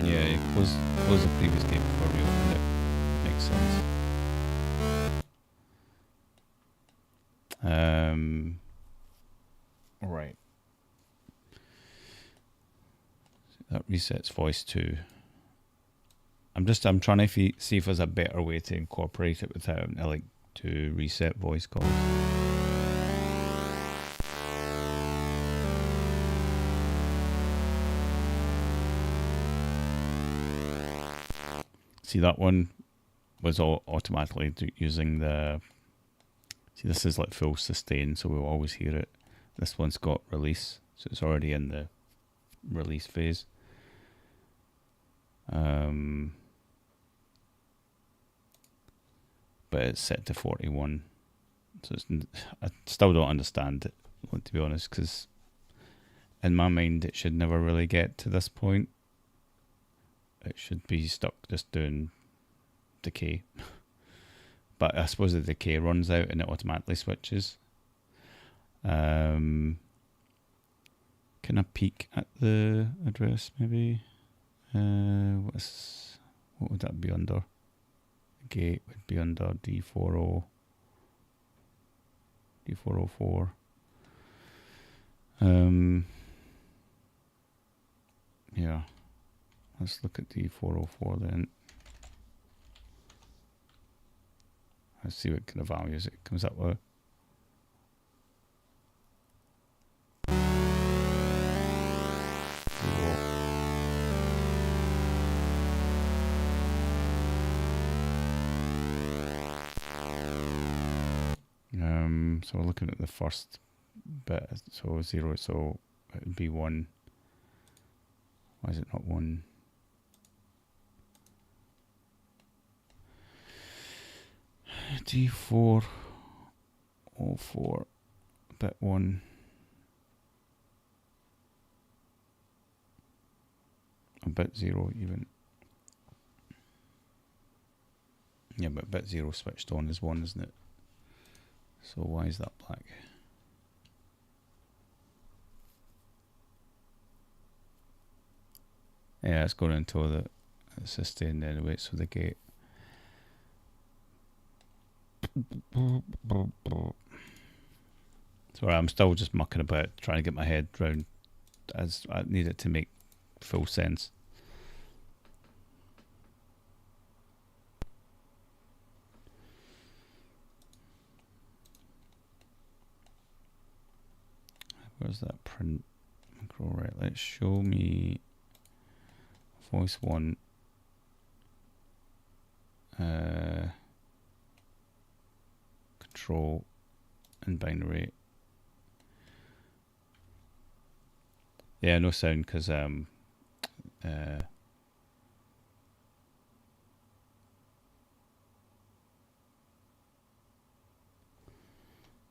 Yeah, close the previous game before we open it. Makes sense. Right. That resets voice too. I'm trying to see if there's a better way to incorporate it without like to reset voice calls. See, that one was all automatically using the. See, this is like full sustain, so we'll always hear it. This one's got release, so it's already in the release phase. But it's set to 41, so I still don't understand it, to be honest, because in my mind it should never really get to this point. It should be stuck just doing decay. But I suppose the decay runs out and it automatically switches. Can I peek at the address maybe? What would that be under? Gate would be under D404. Yeah. Let's look at D404 then. Let's see what kind of values it comes up with. So we're looking at the first bit, so 0, so it would be 1. Why is it not 1? D404 bit 1. A bit 0 even. Yeah, but bit 0 switched on is 1, isn't it? So why is that black? Yeah, it's going into the sustain anyway, so the gate. Sorry, I'm still just mucking about, trying to get my head round, as I need it to make full sense. Where's that print macro? Right, let's show me voice 1. Control and binary. Yeah, no sound because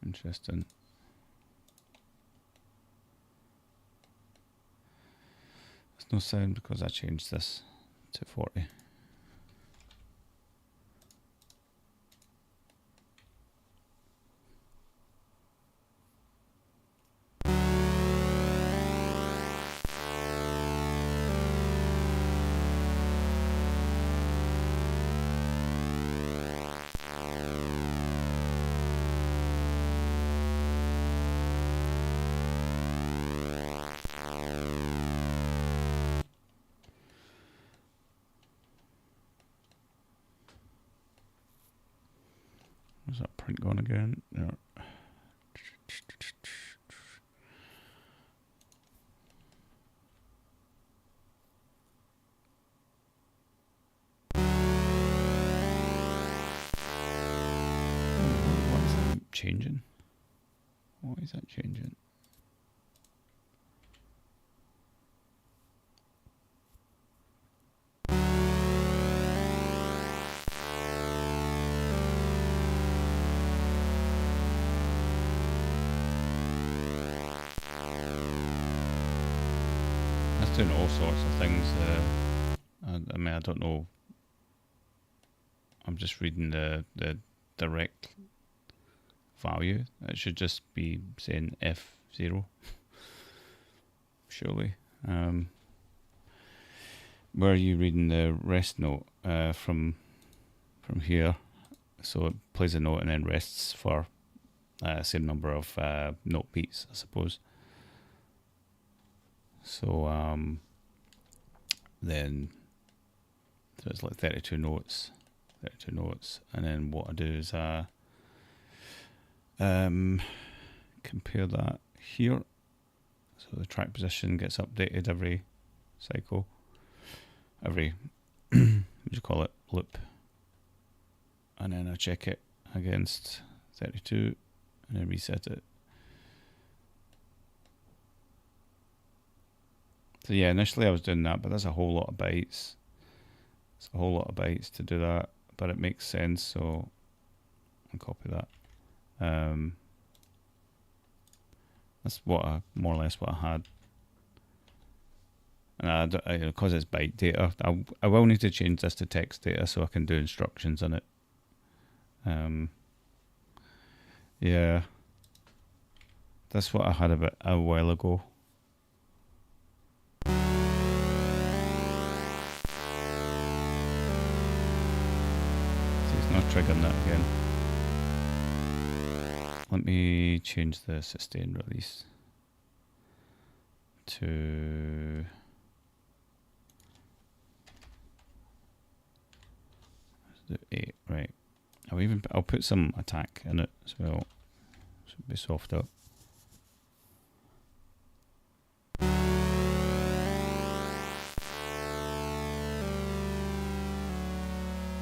interesting. There's no sound because I changed this to 40. Where's that print gone again? No. What is that changing? Why is that changing? it's doing all sorts of things. I mean, I don't know. I'm just reading the direct value. It should just be saying F0, surely. Where are you reading the rest note from here? So it plays a note and then rests for same number of note beats, I suppose. So then so it's like 32 notes, and then what I do is compare that here. So the track position gets updated every cycle, every what do you call it, loop, and then I check it against 32 and then reset it. So yeah, initially I was doing that, but that's a whole lot of bytes. It's a whole lot of bytes to do that, but it makes sense, so I'll copy that. That's what more or less what I had. And because it's byte data, I will need to change this to text data so I can do instructions on it. Yeah, that's what I had a while ago. Not triggering that again. Let me change the sustain release to 8, right. I'll put some attack in it as well. Should be soft up.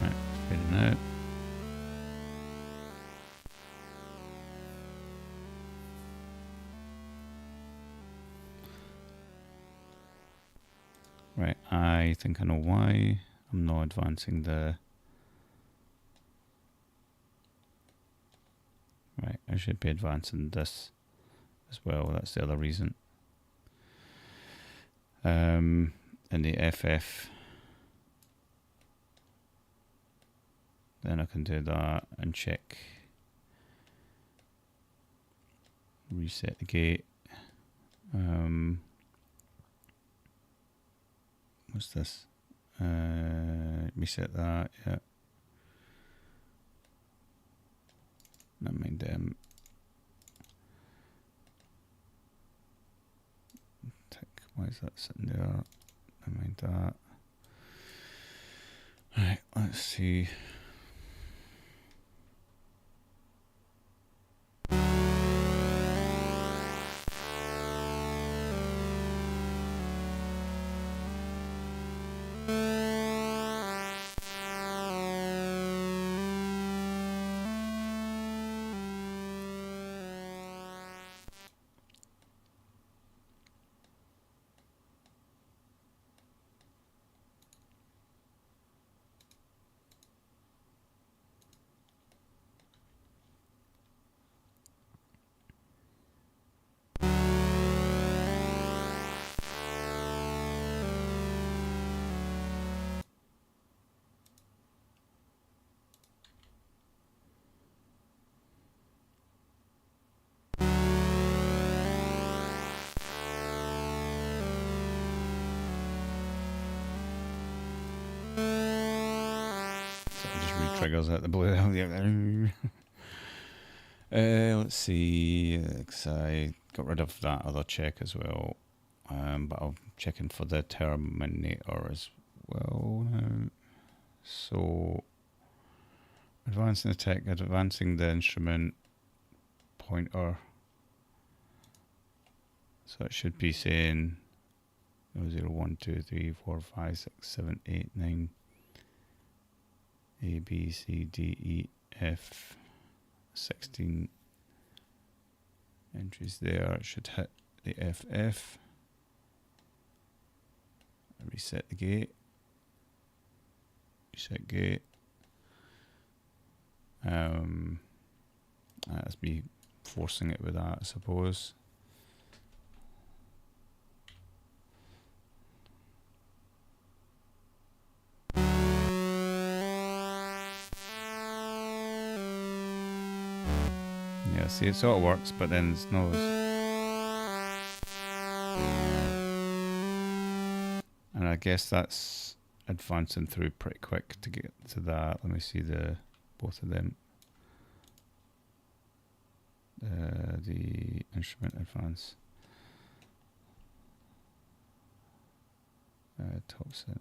Right, fading out. Right, I think I know why I'm not advancing the... Right, I should be advancing this as well, that's the other reason. In the FF, then I can do that and check, reset the gate. What's this? Reset that, yeah. Never mind them. Why is that sitting there? Never mind that. Right, let's see. Triggers out the blue. Let's see. I got rid of that other check as well, but I'm checking for the terminator as well now. So advancing the tech, advancing the instrument pointer. So it should be saying 0, 1, 2, 3, 4, 5, 6, 7, 8, 9. A, B, C, D, E, F, 16 entries there. It should hit the FF. Reset the gate. Reset gate. That's me forcing it with that, I suppose. Yeah, see, it sort of works, but then it's no. And I guess that's advancing through pretty quick to get to that. Let me see both of them. The instrument advance. Top set.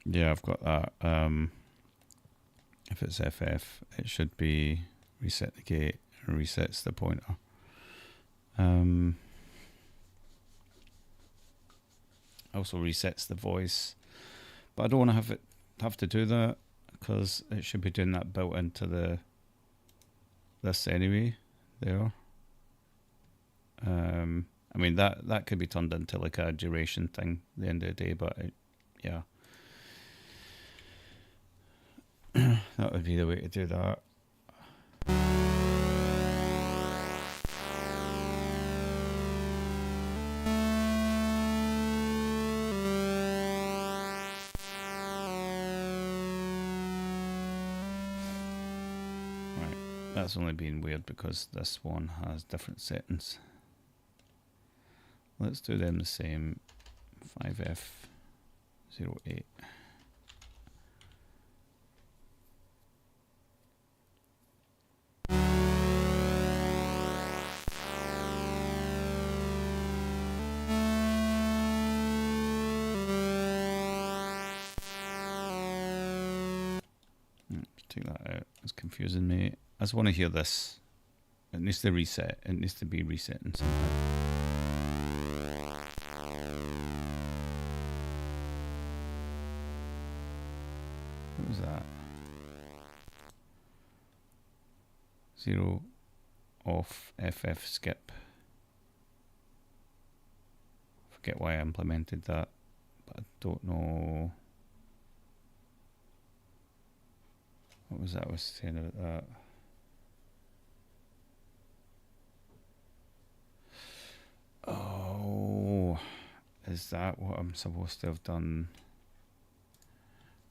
Yeah, I've got that. If it's FF, it should be reset the gate and resets the pointer. Also resets the voice, but I don't want to have to do that because it should be doing that built into this anyway. There. I mean that could be turned into like a duration thing at the end of the day, but yeah. That would be the way to do that. Right, that's only being weird because this one has different settings. Let's do them the same. 5F08. Take that out. It's confusing me. I just want to hear this. It needs to reset. It needs to be resetting something. What was that? 0 off FF skip. Forget why I implemented that, but I don't know. What was that I was saying about that? Oh, is that what I'm supposed to have done?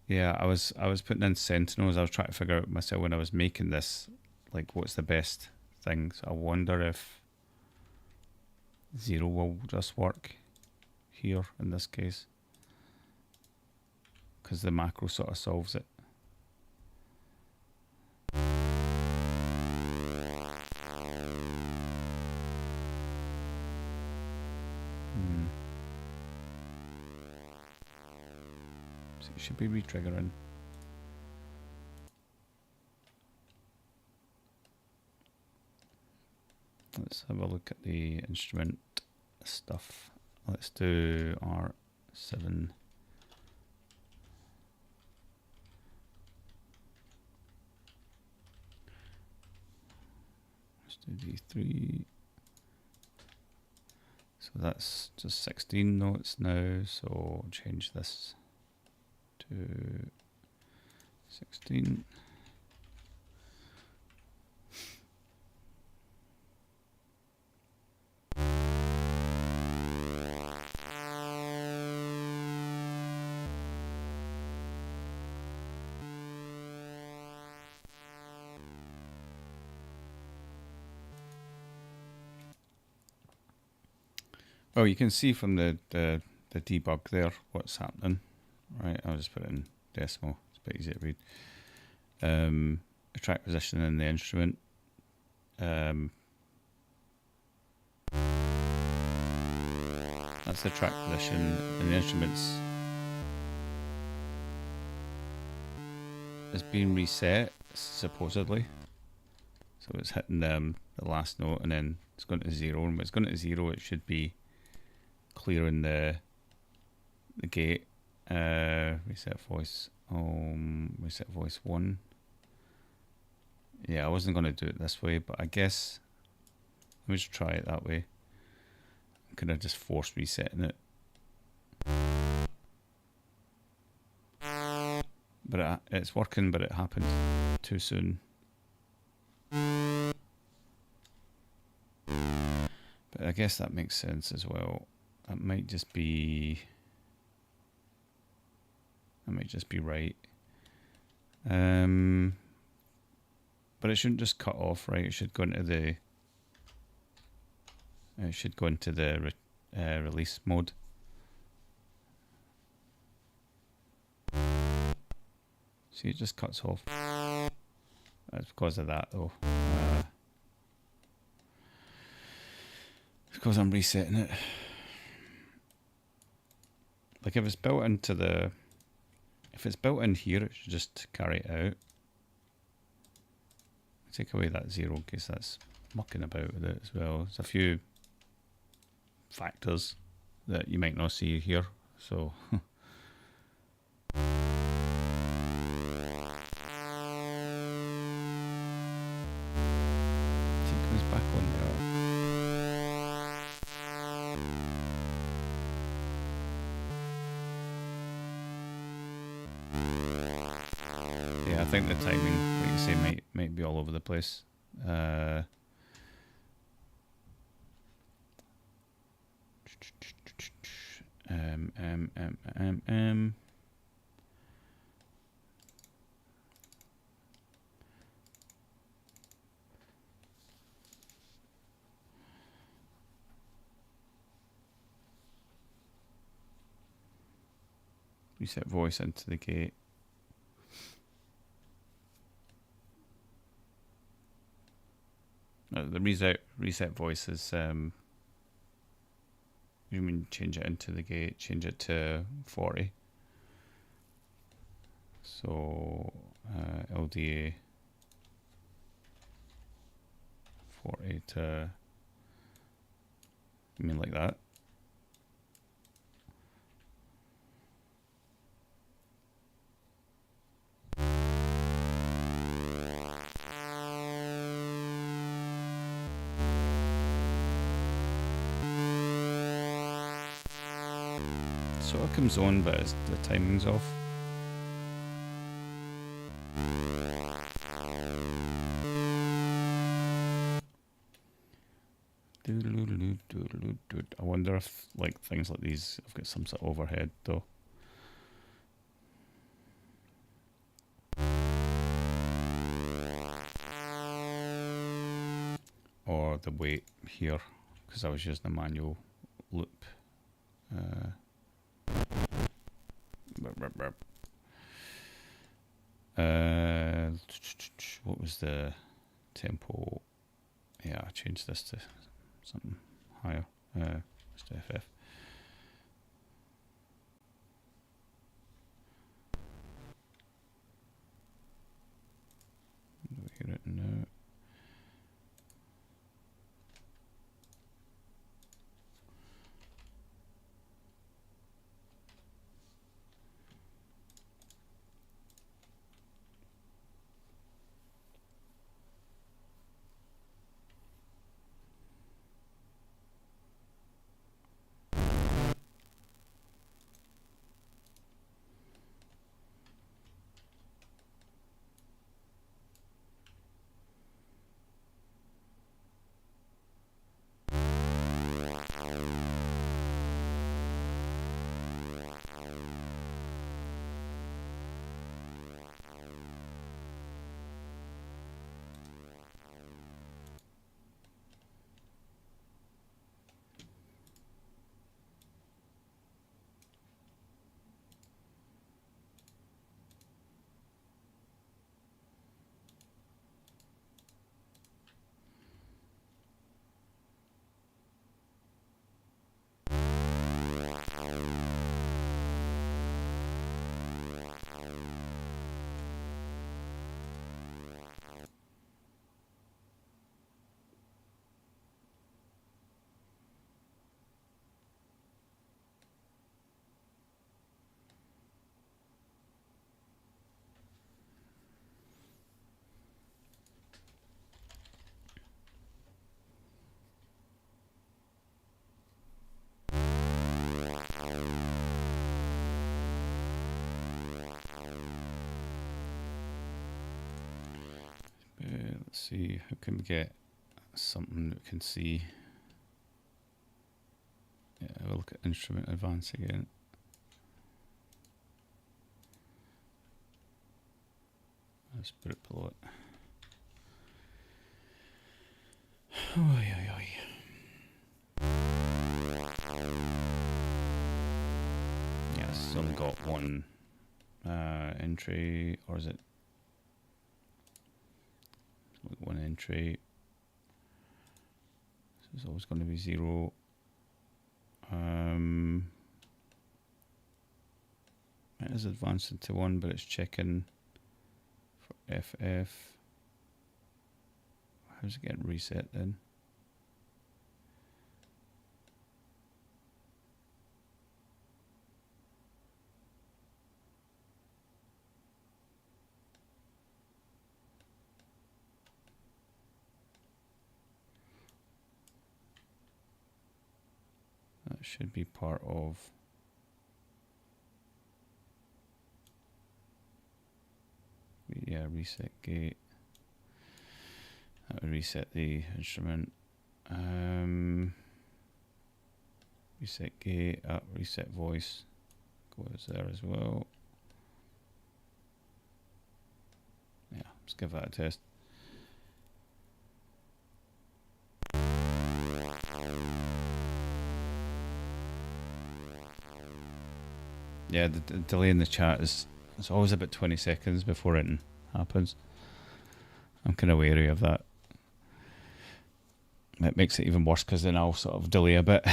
Yeah, I was putting in Sentinels. I was trying to figure out myself when I was making this, like what's the best thing. So I wonder if 0 will just work here in this case, because the macro sort of solves it. So it should be retriggering. Let's have a look at the instrument stuff. Let's do R7. Let's do D3. So that's just 16 notes now, so change this to 16. Oh, you can see from the debug there what's happening. Right, I'll just put it in decimal. It's a bit easy to read. The track position in the instrument. That's the track position, and the instruments is being reset supposedly. So it's hitting the last note, and then it's going to 0. And when it's going to 0, it should be clearing the gate. Reset voice. Reset voice 1. Yeah, I wasn't going to do it this way, but I guess let me just try it that way. I'm kind of just force resetting it. But it's working, but it happened too soon. But I guess that makes sense as well. That might just be right. But it shouldn't just cut off, right? It should go into the release mode. See, it just cuts off. That's because of that, though. It's because I'm resetting it. Like if it's built in here, it should just carry it out. Take away that 0 in case that's mucking about with it as well. There's a few factors that you might not see here, so back on there. Yeah, I think the timing, like you say, might be all over the place. Reset voice into the gate. The reset voice is you mean change it into the gate, change it to 40. So LDA 40 to, I mean like that. So it comes on, but the timing's off. I wonder if like things like these have got some sort of overhead though. Or the weight here, because I was using a manual loop. What was the tempo? Yeah, I changed this to something higher. Just FF. Do we hear it now? see, how can we get something that we can see? Yeah, we'll look at instrument advance again. Let's put it below it. Oy, oy, oy. Yeah, it's only got one entry, or is it? One entry. So it's always going to be 0. It is advanced to 1, but it's checking for FF. How's it getting reset then? That should be part of. Yeah, reset gate. That would reset the instrument. Reset gate, reset voice goes there as well. Yeah, let's give that a test. Yeah, the delay in the chat is it's always about 20 seconds before anything happens. I'm kind of wary of that. It makes it even worse because then I'll sort of delay a bit.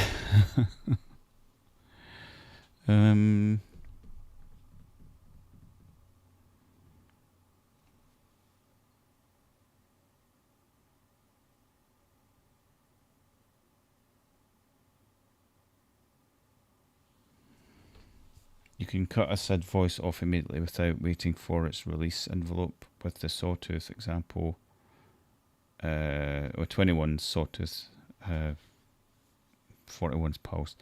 You can cut a SID voice off immediately without waiting for its release envelope with the sawtooth example. Or 21's sawtooth, 41's pulse.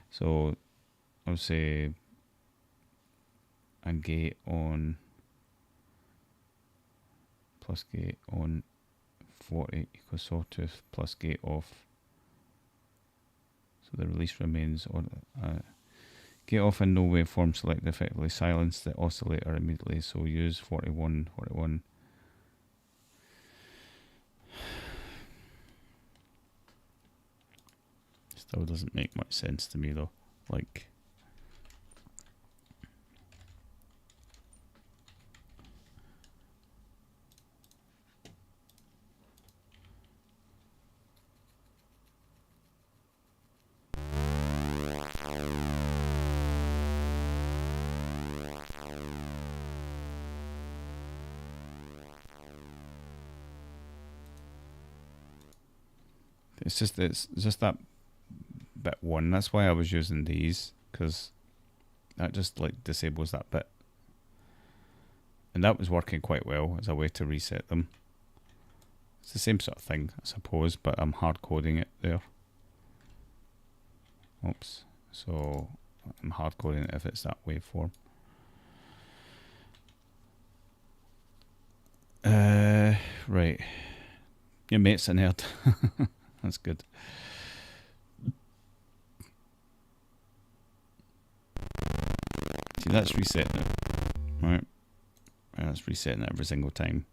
So I'll say a gate on plus gate on 40 equals sawtooth plus gate off. So the release remains on. Gate off and no waveform select effectively silence the oscillator immediately. So use 41. Still doesn't make much sense to me though. Like, it's just that bit 1. That's why I was using these, because that just like disables that bit, and that was working quite well as a way to reset them. It's the same sort of thing, I suppose, but I'm hard coding it there. Oops. So I'm hard coding it if it's that waveform. Right. Your mate's a nerd. That's good. See, that's resetting it, right? That's resetting it every single time.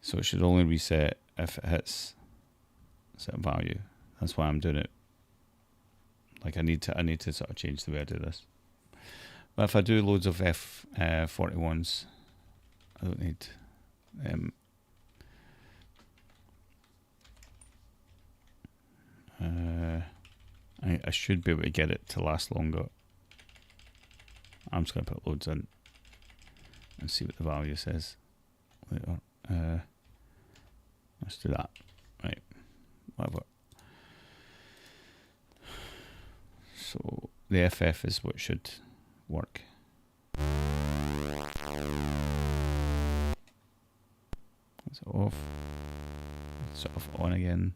So it should only reset if it hits a certain value. That's why I'm doing it. Like I need to sort of change the way I do this. But if I do loads of F41s, I don't need I should be able to get it to last longer. I'm just going to put loads in and see what the value says later. Let's do that. Right, whatever. So the FF is what should work. It's off. It's sort of on again.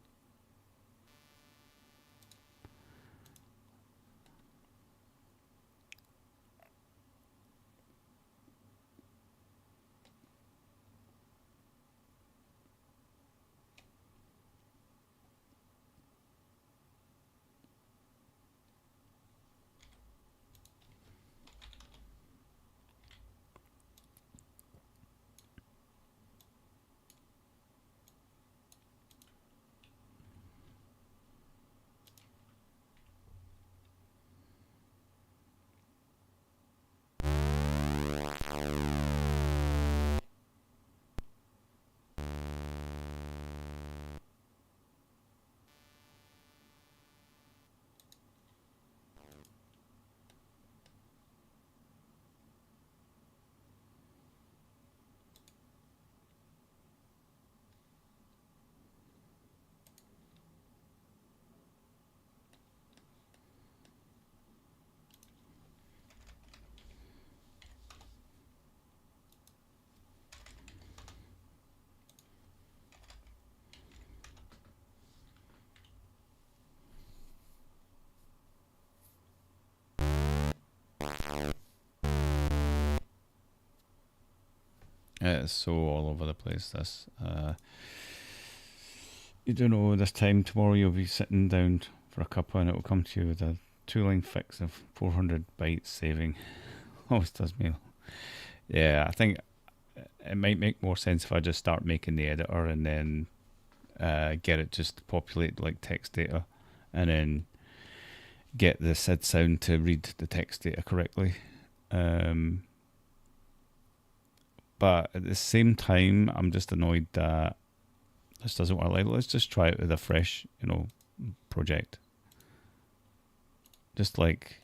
It's so all over the place, this. You don't know, this time tomorrow you'll be sitting down for a cuppa and it will come to you with a 2-line fix of 400 bytes saving. Always does me. Yeah, I think it might make more sense if I just start making the editor and then get it just to populate like text data, and then get the SID sound to read the text data correctly. But at the same time, I'm just annoyed that this doesn't work. Like, let's just try it with a fresh, project. Just like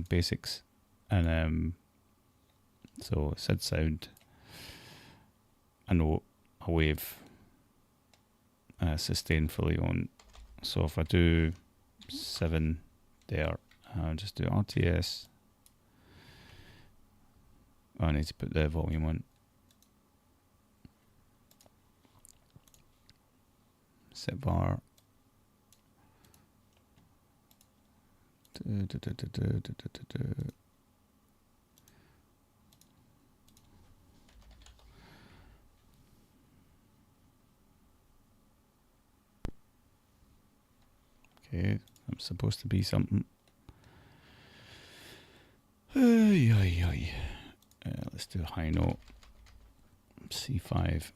basics, and so SID sound, a note, a wave, sustain fully on. So if I do 7 there, I'll just do RTS. Oh, I need to put the volume on. Set bar. Okay, I'm supposed to be something. Let's do a high note. C5.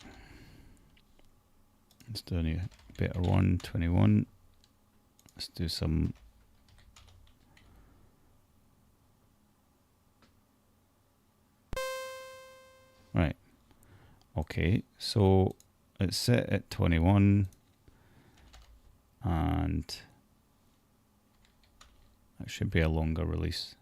Let's do a better one, 21. Let's do some. Right. Okay, so it's set at 21, and that should be a longer release.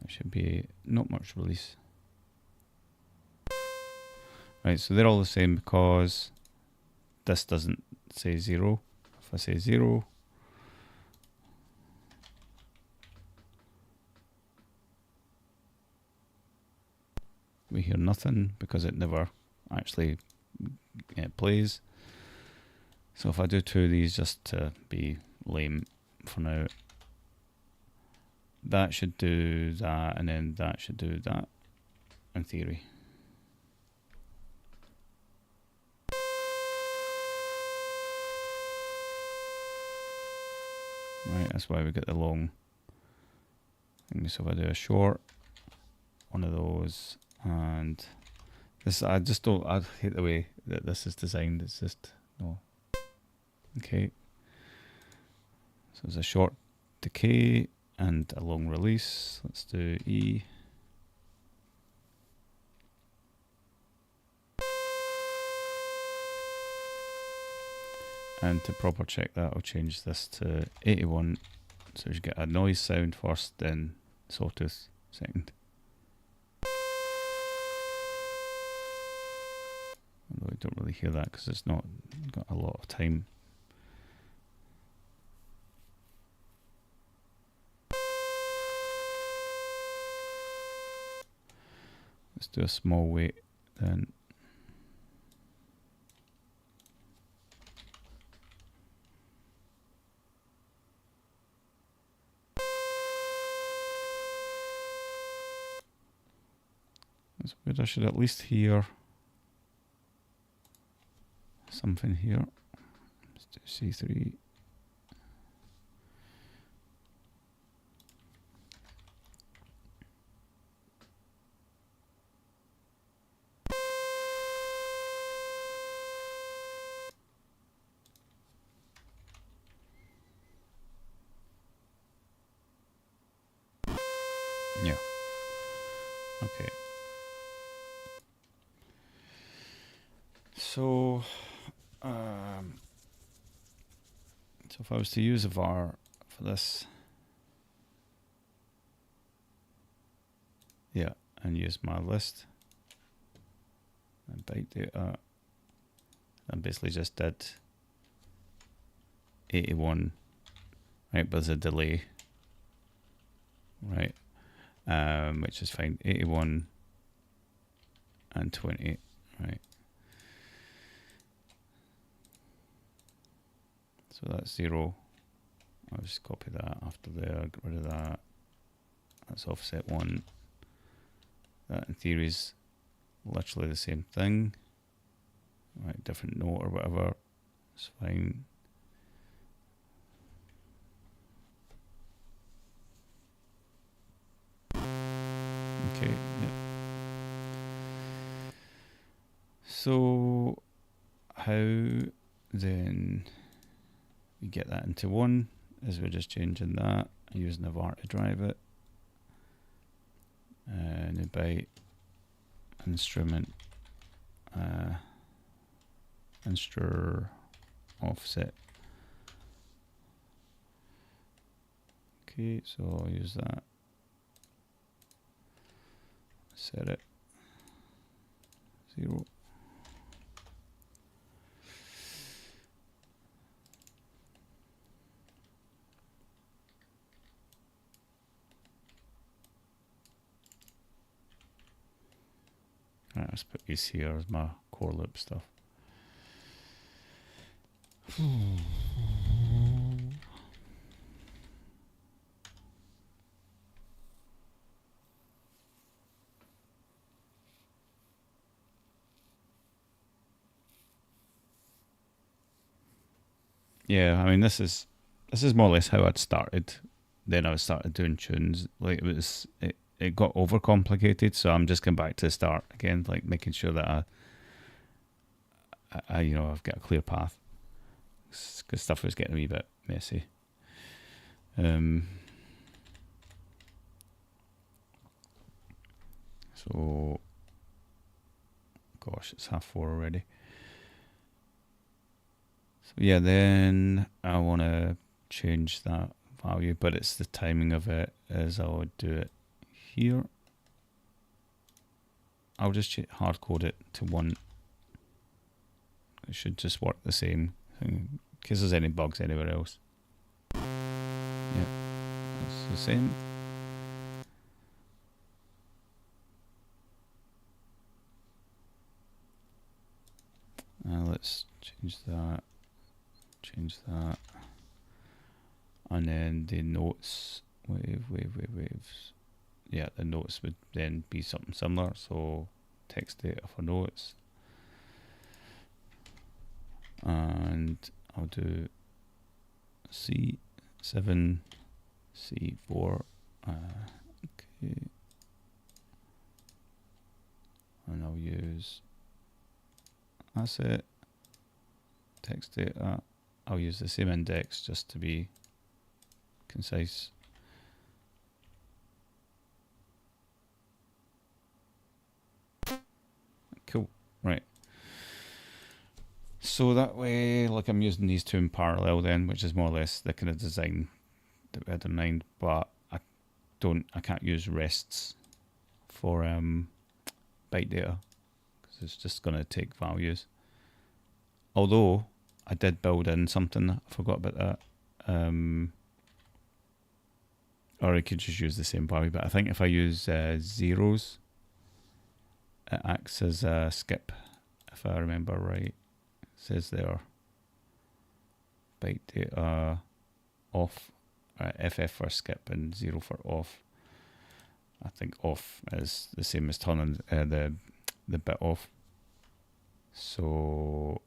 That should be not much release. Right, so they're all the same because this doesn't say 0. If I say 0, we hear nothing because it never actually plays. So if I do 2 of these just to be lame for now, that should do that, and then that should do that, in theory. Right, that's why we get the long thing. So if I do a short, one of those, and this, I hate the way that this is designed. It's just, no. Okay. So there's a short decay and a long release. Let's do E. And to proper check that, I'll change this to 81. So you get a noise sound first, then sawtooth second. Although I don't really hear that because it's not got a lot of time. Let's do a small wait then. That's weird. I should at least hear something here. Let's do C3. Yeah. Okay. So if I was to use a var for this, yeah, and use my list and byte data, I basically just did 81, right? But there's a delay, right? Which is fine. 81 and 20, right? So that's 0. I'll just copy that after there, get rid of that. That's offset 1. That in theory is literally the same thing. Right, different note or whatever. It's fine. Okay, yeah. So how then we get that into 1 is we're just changing that, using the var to drive it. New byte instrument instr offset. Okay, so I'll use that. Set it 0. Right, let's put these here as my core loop stuff. Yeah, I mean this is more or less how I'd started. Then I started doing tunes. Like it got overcomplicated, so I'm just going back to the start again, like making sure that I you know, I've got a clear path, because stuff was getting a wee bit messy. So, gosh, it's 4:30 already. So yeah, then I want to change that value, but it's the timing of it as I would do it here. I'll just hard code it to 1. It should just work the same in case there's any bugs anywhere else. Yeah, it's the same. Let's change that, and then the notes, waves. Yeah, the notes would then be something similar. So text data for notes, and I'll do C7, C4. Okay, and I'll use asset text data. I'll use the same index just to be concise. Cool, right. So that way, like, I'm using these two in parallel then, which is more or less the kind of design that we had in mind, but I can't use rests for byte data, because it's just going to take values. Although I did build in something, I forgot about that. Or I could just use the same value, but I think if I use zeros, it acts as a skip, if I remember right. It says there, byte data off, FF for skip and 0 for off. I think off is the same as turning the bit off. So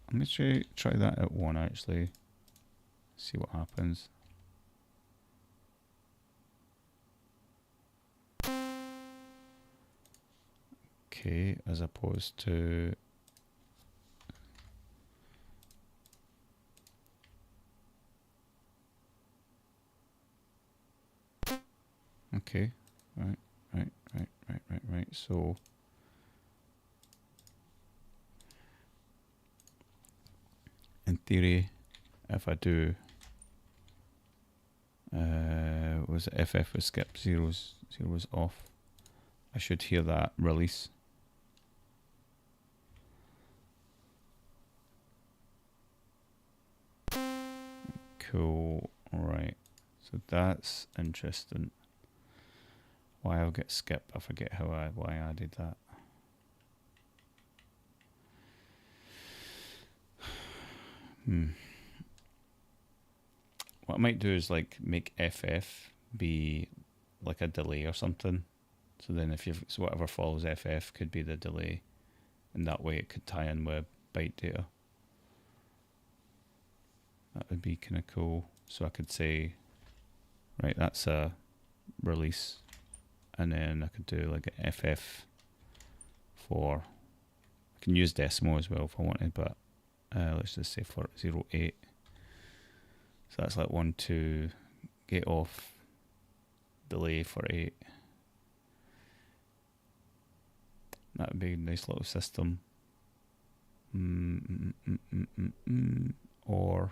I'm going to try that at 1 actually, see what happens. Okay, as opposed to okay, right. So in theory, if I do was it FF with skip, zeros off, I should hear that release. Cool, right. So that's interesting. Why I'll get skip, I forget why I did that. What I might do is like make FF be like a delay or something. So then if you've, so whatever follows FF could be the delay, and that way it could tie in with byte data. That would be kind of cool. So I could say, right, that's a release, and then I could do like a FF for, I can use Decimo as well if I wanted, but let's just say for 08. So that's like 1, 2, gate off, delay for 8. That would be a nice little system. Or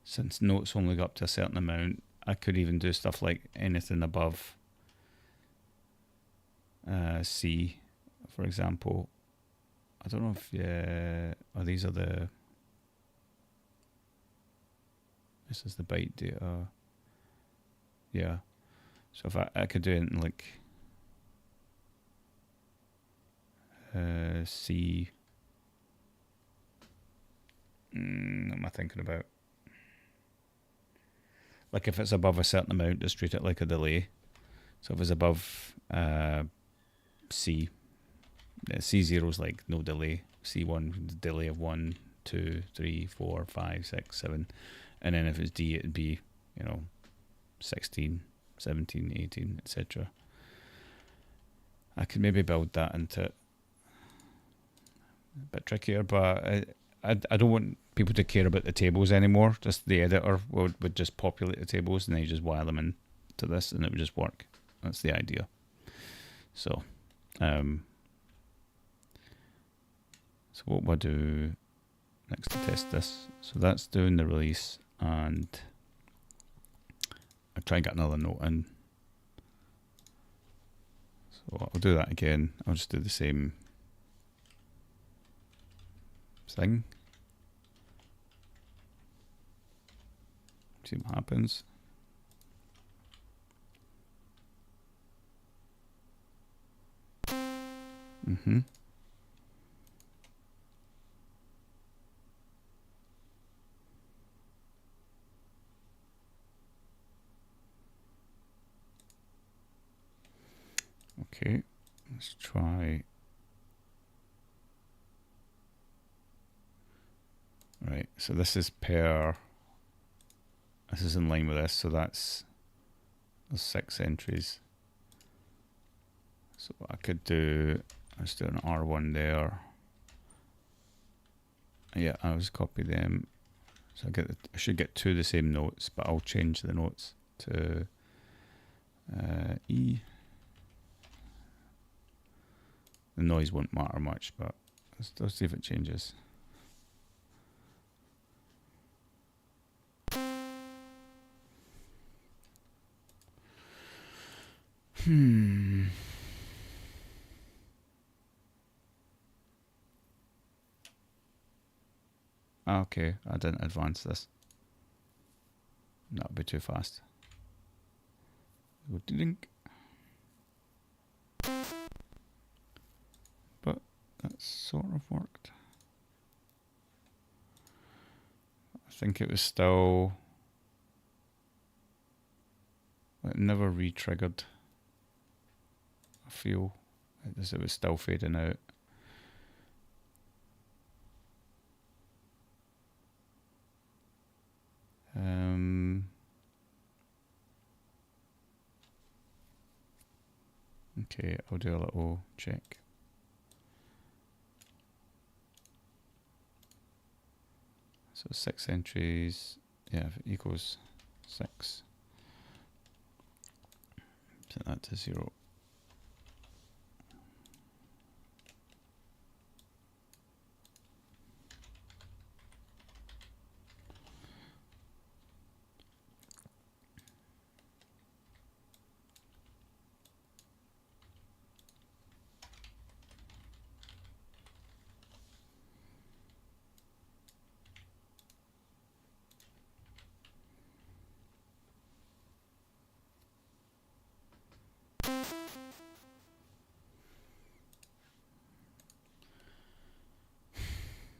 since notes only go up to a certain amount, I could even do stuff like anything above C, for example. I don't know if these are the, this is the byte data. Yeah. So if I could do it in like C. What am I thinking about? Like if it's above a certain amount, just treat it like a delay. So if it's above C, C0 is like no delay. C1, delay of 1, 2, 3, 4, 5, 6, 7. And then if it's D, it'd be, 16, 17, 18, etc. I could maybe build that into it. A bit trickier, but I don't want people to care about the tables anymore. Just the editor would just populate the tables, and then you just wire them in to this, and it would just work. That's the idea. So, so what we'll do next to test this. So that's doing the release, and I'll try and get another note in. So I'll do that again. I'll just do the same thing. See what happens. Okay, let's try. Right, so this is per, this is in line with this, so that's 6 entries. So what I could do, let's do an R1 there. Yeah, I'll just copy them. So I should get 2 of the same notes, but I'll change the notes to E. The noise won't matter much, but let's see if it changes. Okay, I didn't advance this. That would be too fast. But that sort of worked. I think it was still, it never re-triggered. I feel it was still fading out. Okay, I'll do a little check. So 6 entries, yeah, if it equals 6, set that to 0.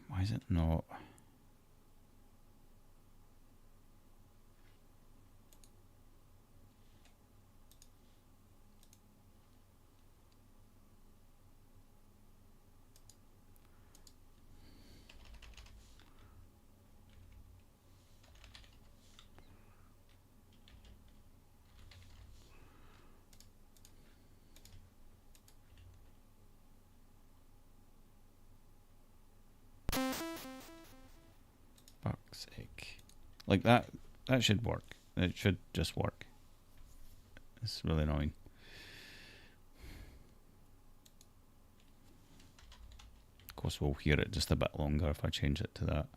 Why is it not? sake. Like that should work. It should just work. It's really annoying. Of course, we'll hear it just a bit longer if I change it to that.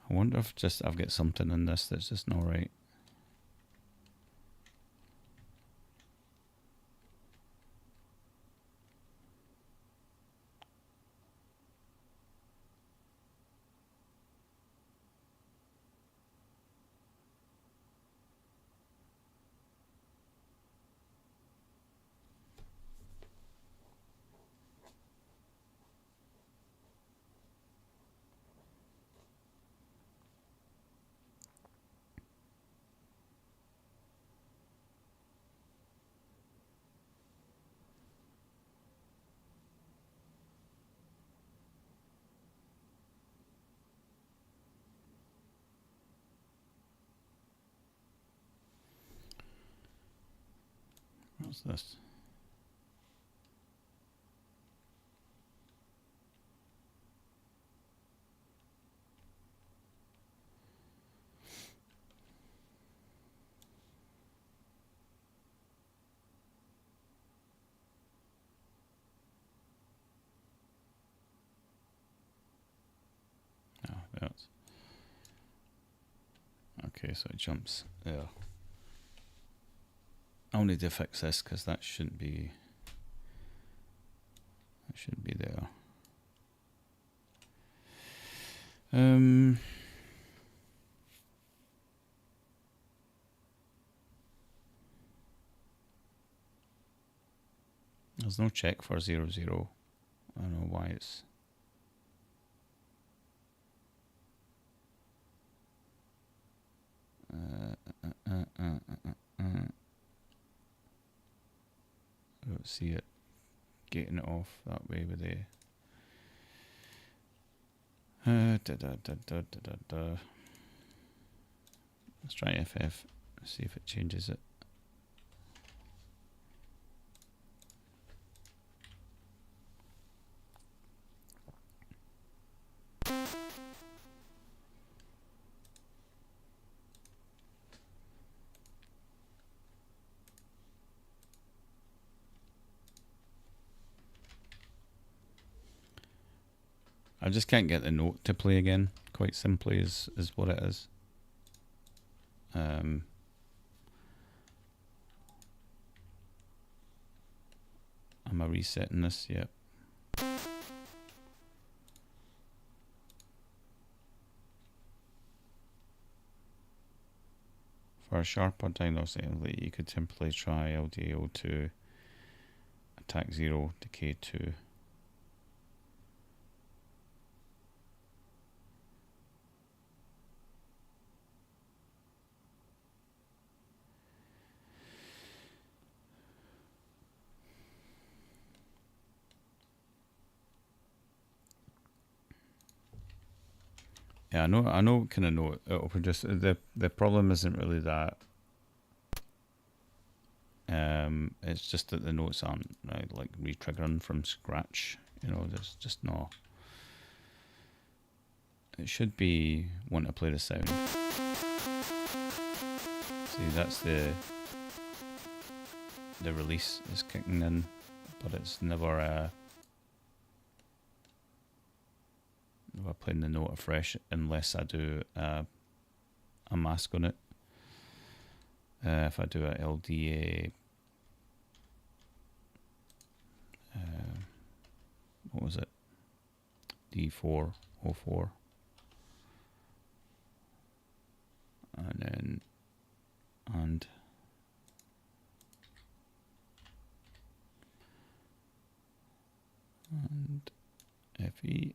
I wonder if just I've got something in this that's just not right. What's this? Oh, that's okay. So it jumps there. I'll need to fix this because that shouldn't be. That should be there. There's no check for 00. I don't know why it's. I don't see it getting it off that way with the. Let's try FF, see if it changes it. I just can't get the note to play again, quite simply is what it is. Am I resetting this? Yep. For a sharper diagnostic, you could simply try LDO2, attack 0, decay 2. Yeah, I know kind of know it'll produce. The problem isn't really that. It's just that the notes aren't like re-triggering from scratch. You know, there's just no. It should be want to play the sound. See, that's the release is kicking in, but it's never never playing the note afresh unless I do a mask on it. If I do a LDA, what was it? D404, and then and FE.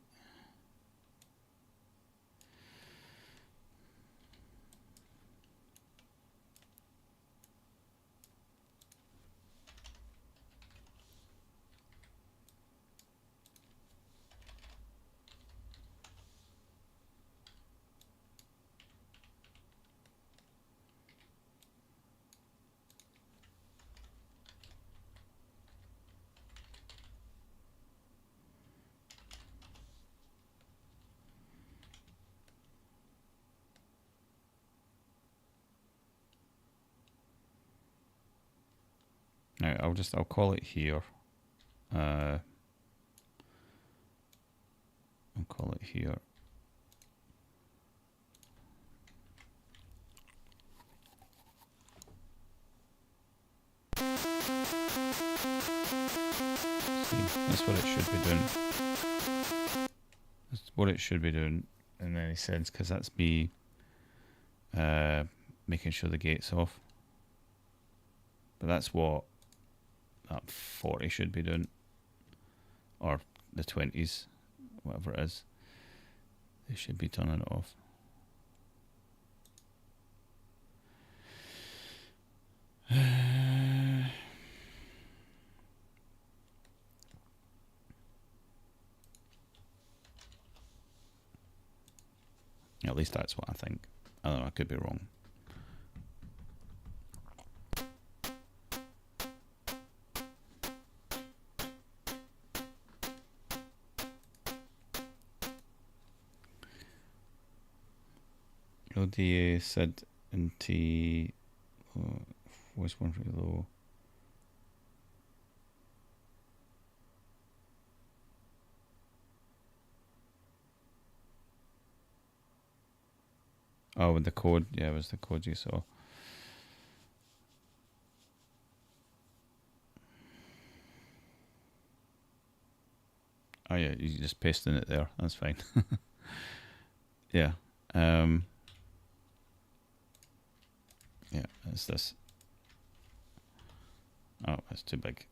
Now I'll call it here. I'll call it here. See, that's what it should be doing. That's what it should be doing in any sense, because that's me making sure the gate's off. But that's what that 40 should be doing, or the 20s, whatever it is. They should be turning it off. At least that's what I think. I don't know, I could be wrong. LDA SID and T voice 1 really low. Oh, with the code, yeah, it was the code you saw. Oh yeah, you're just pasting it there. That's fine. Yeah. Yeah, it's this. Oh, that's too big.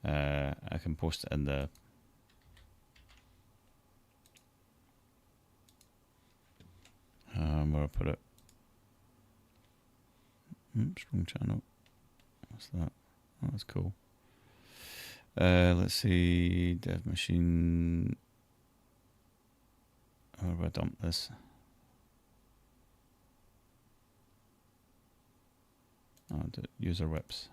I can post it in the where I put it. Strong channel. What's that? Oh, that's cool. Let's see, dev machine. Where have I dumped this? Oh, the user whips.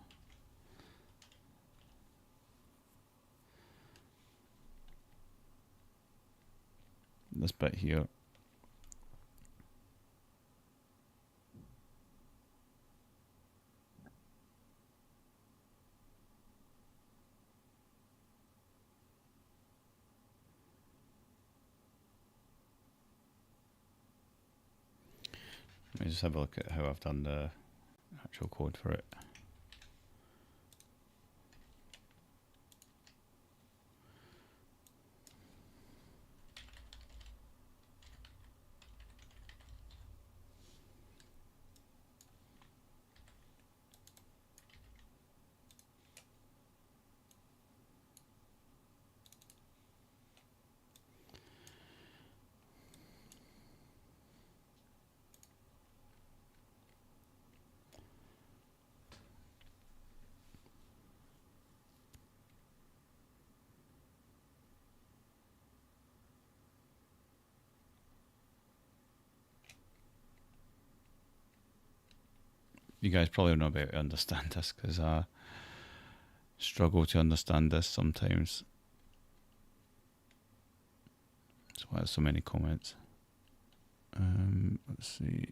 This bit here. Let me just have a look at how I've done the actual code for it. You guys probably not be able to understand this because I struggle to understand this sometimes. That's why there's so many comments. Let's see.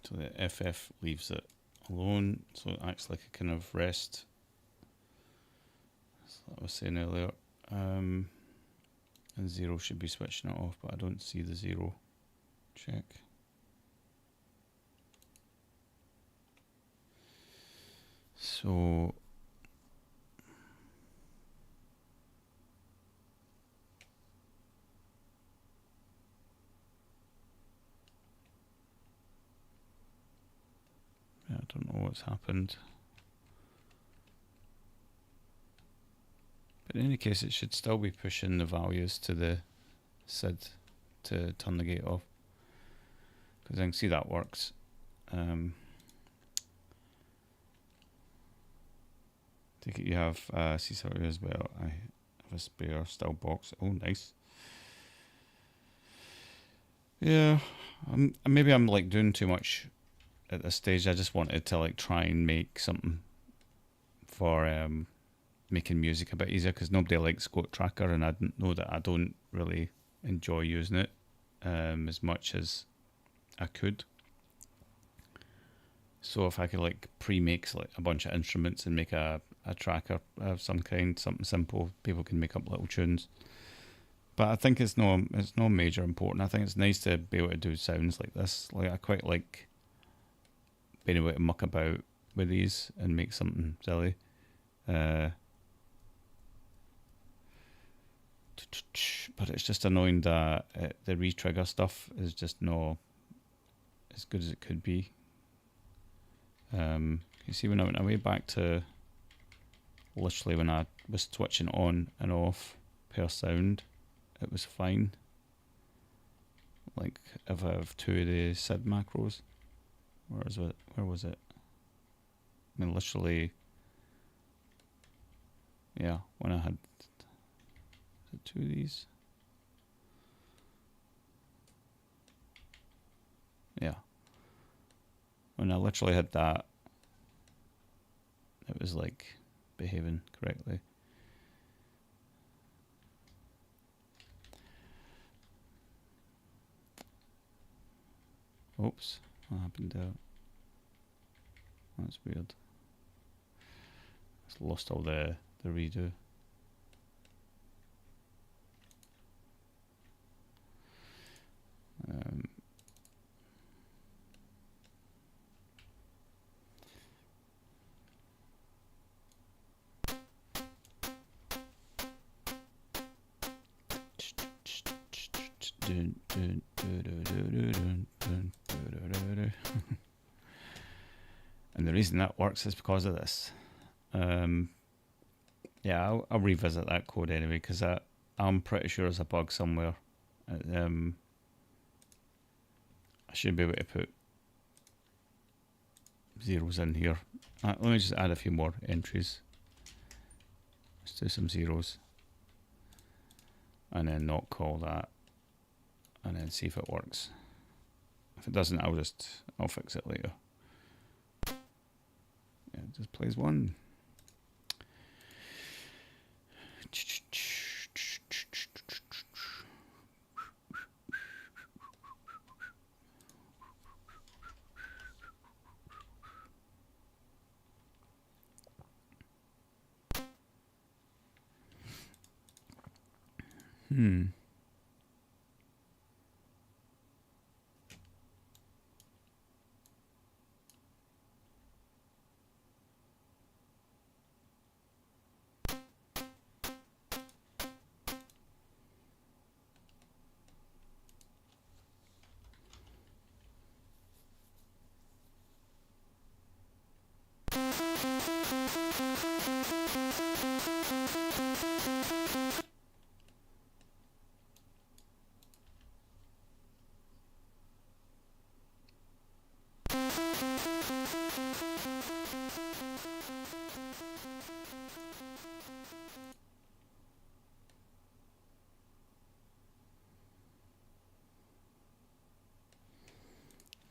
So the FF leaves it alone, so it acts like a kind of rest. As I was saying earlier. And 0 should be switching it off, but I don't see the 0. Check. So I don't know what's happened. But in any case, it should still be pushing the values to the SID to turn the gate off. Because I can see that works. Take it you have C64 as well. I have a spare still box. Oh, nice. Yeah, maybe I'm like doing too much at this stage. I just wanted to like try and make something for making music a bit easier, because nobody likes Quote Tracker, and I didn't know that I don't really enjoy using it as much as I could. So if I could like pre-make like a bunch of instruments and make a tracker of some kind, something simple, people can make up little tunes. But I think it's no major important. I think it's nice to be able to do sounds like this. Like I quite like being able to muck about with these and make something silly. But it's just annoying that the re-trigger stuff is just not as good as it could be. You see, when I went away back to literally when I was switching on and off per sound, it was fine. Like if I have 2 of the SID macros, where was it? I mean, literally, yeah, when I had 2 of these. Yeah. When I literally had that, it was like behaving correctly. Oops, what happened there? That's weird. It's lost all the redo. And the reason that works is because of this. Yeah, I'll revisit that code anyway, because I'm pretty sure there's a bug somewhere. I should be able to put zeros in here. Let me just add a few more entries. Let's do some zeros. And then not call that. And then see if it works. If it doesn't, I'll fix it later. Yeah, it just plays 1.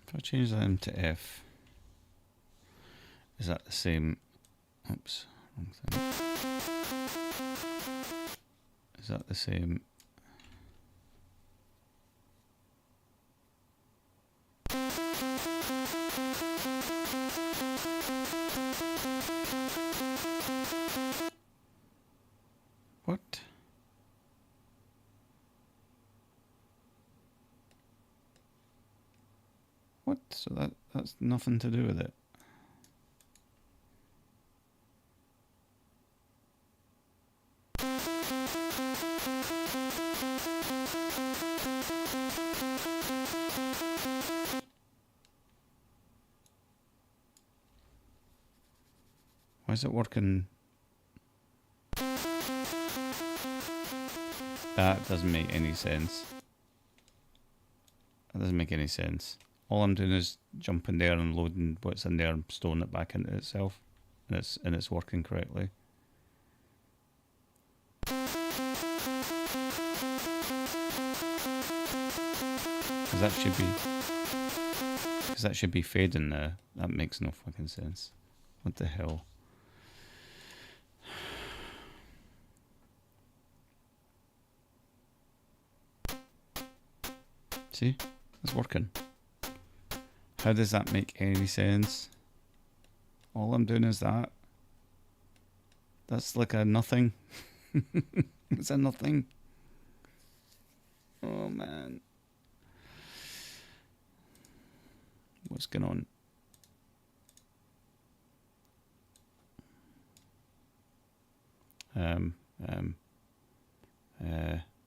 If I change them to F, is that the same? Oops, wrong thing. Is that the same? What? What? So that's nothing to do with it. Why is it working? That doesn't make any sense. That doesn't make any sense. All I'm doing is jumping there and loading what's in there and storing it back into itself, and it's working correctly. Because that should be fading there. That makes no fucking sense. What the hell? See? It's working. How does that make any sense? All I'm doing is that. That's like a nothing. It's a nothing. Oh man. What's going on?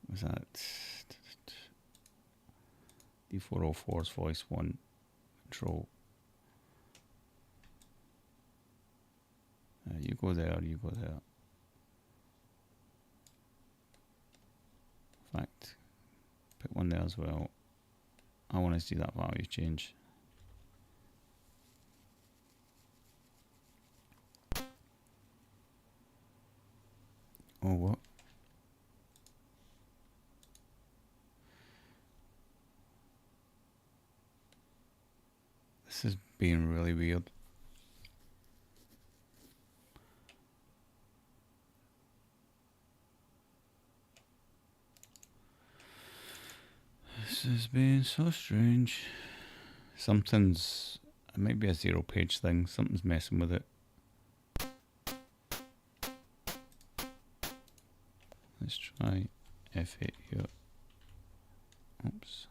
Was that D404's voice 1 control? You go there, you go there. In fact, put one there as well. I want to see that value change. Oh, what? This is being really weird. This is being so strange. Something's, it might be a 0-page thing. Something's messing with it. Let's try F8 here. Oops.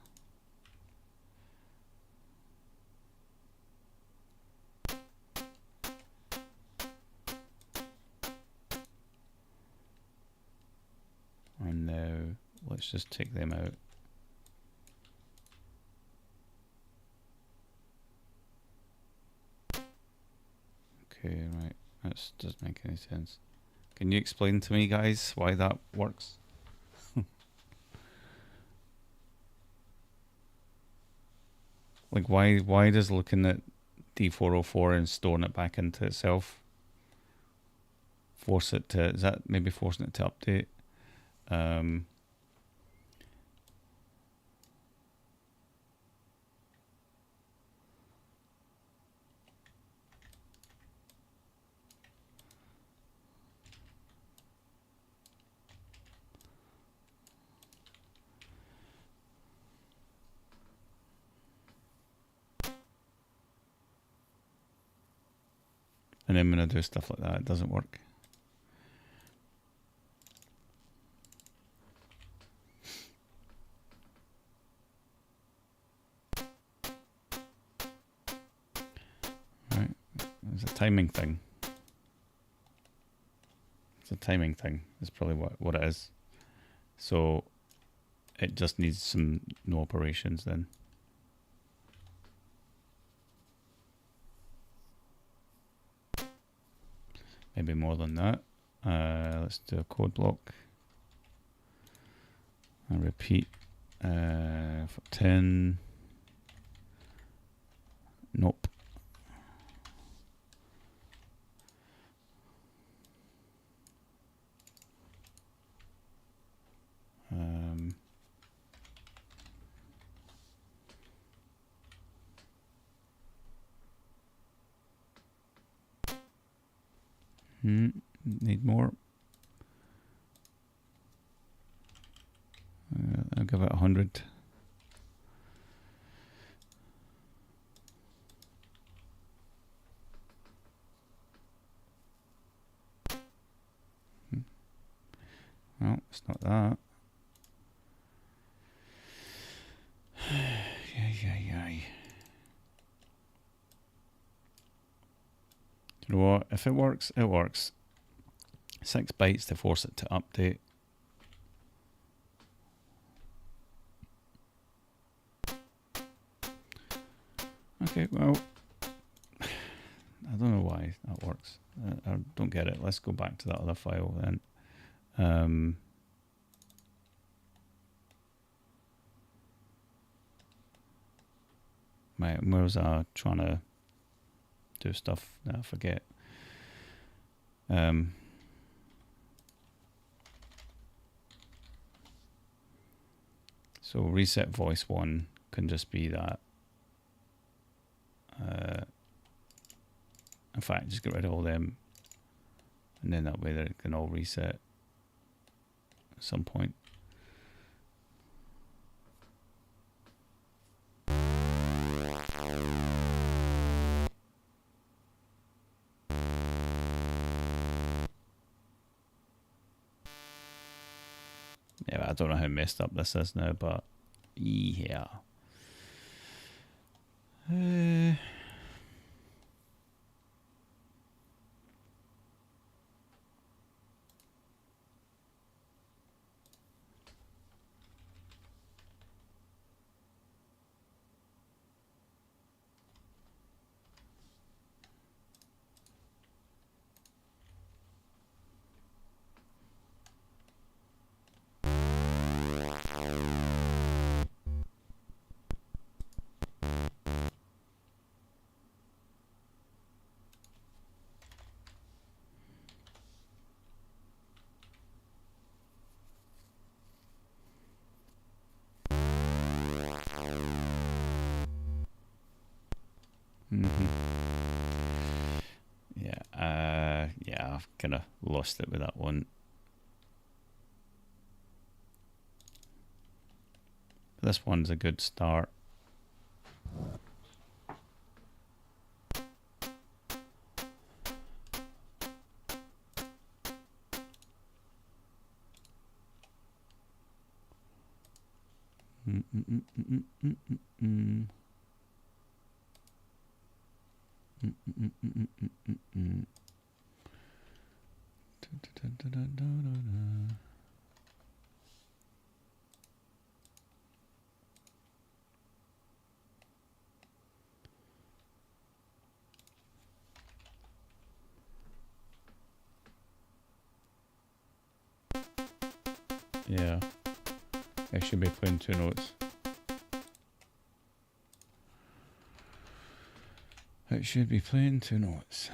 And now let's just take them out. Okay, right. That doesn't make any sense. Can you explain to me, guys, why that works? Like, why does looking at D404 and storing it back into itself force it to, is that maybe forcing it to update? And then when I do stuff like that, it doesn't work. Right, it's a timing thing. It's a timing thing. That's probably what it is. So it just needs some no operations then. Maybe more than that. Let's do a code block. And repeat for 10. Nope. Need more. I'll give it 100. It's not that. Yay. You know what? If it works, it works. 6 bytes to force it to update. Okay, well, I don't know why that works. I don't get it. Let's go back to that other file then. Where was I trying to do stuff? I forget. So reset voice 1 can just be that. In fact, just get rid of all them, and then that way they can all reset at some point. Yeah, I don't know how messed up this is now, but yeah. Yeah, I've kind of lost it with that one. This one's a good start. Yeah, I should be playing 2 notes. It should be playing 2 notes.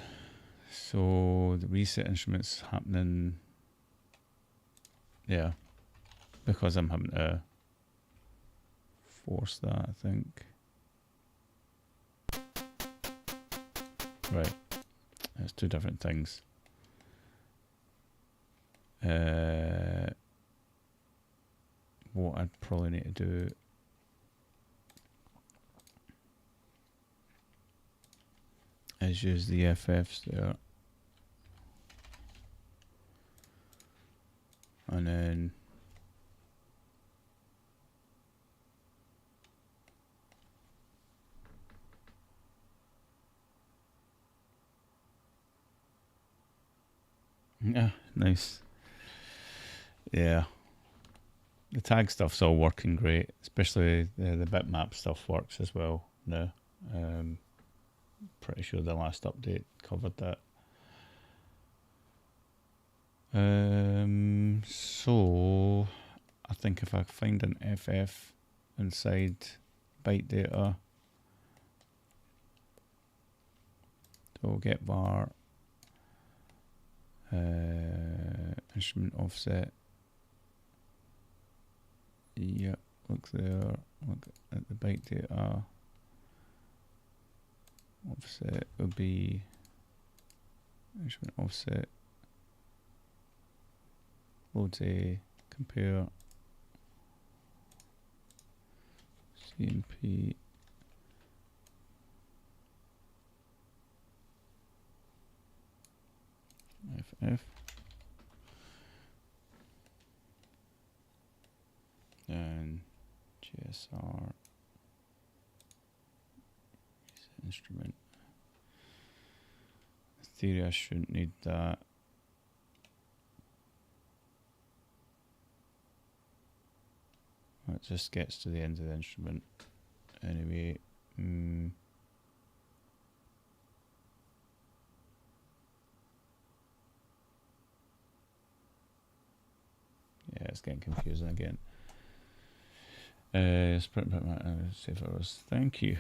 So the reset instrument's happening. Yeah, because I'm having to force that, I think. Right, that's 2 different things. What I'd probably need to do is use the FFs there, and then yeah, nice. Yeah, the tag stuff's all working great, especially the bitmap stuff works as well now. Pretty sure the last update covered that. So I think if I find an FF inside byte data, so we'll get var instrument offset. Yep, look there, look at the byte data. Offset will be instrument offset. Loads a compare CMP FF. SR instrument. In theory, I shouldn't need that. It just gets to the end of the instrument. Anyway, yeah, it's getting confusing again. Sprint, see if it was. Thank you.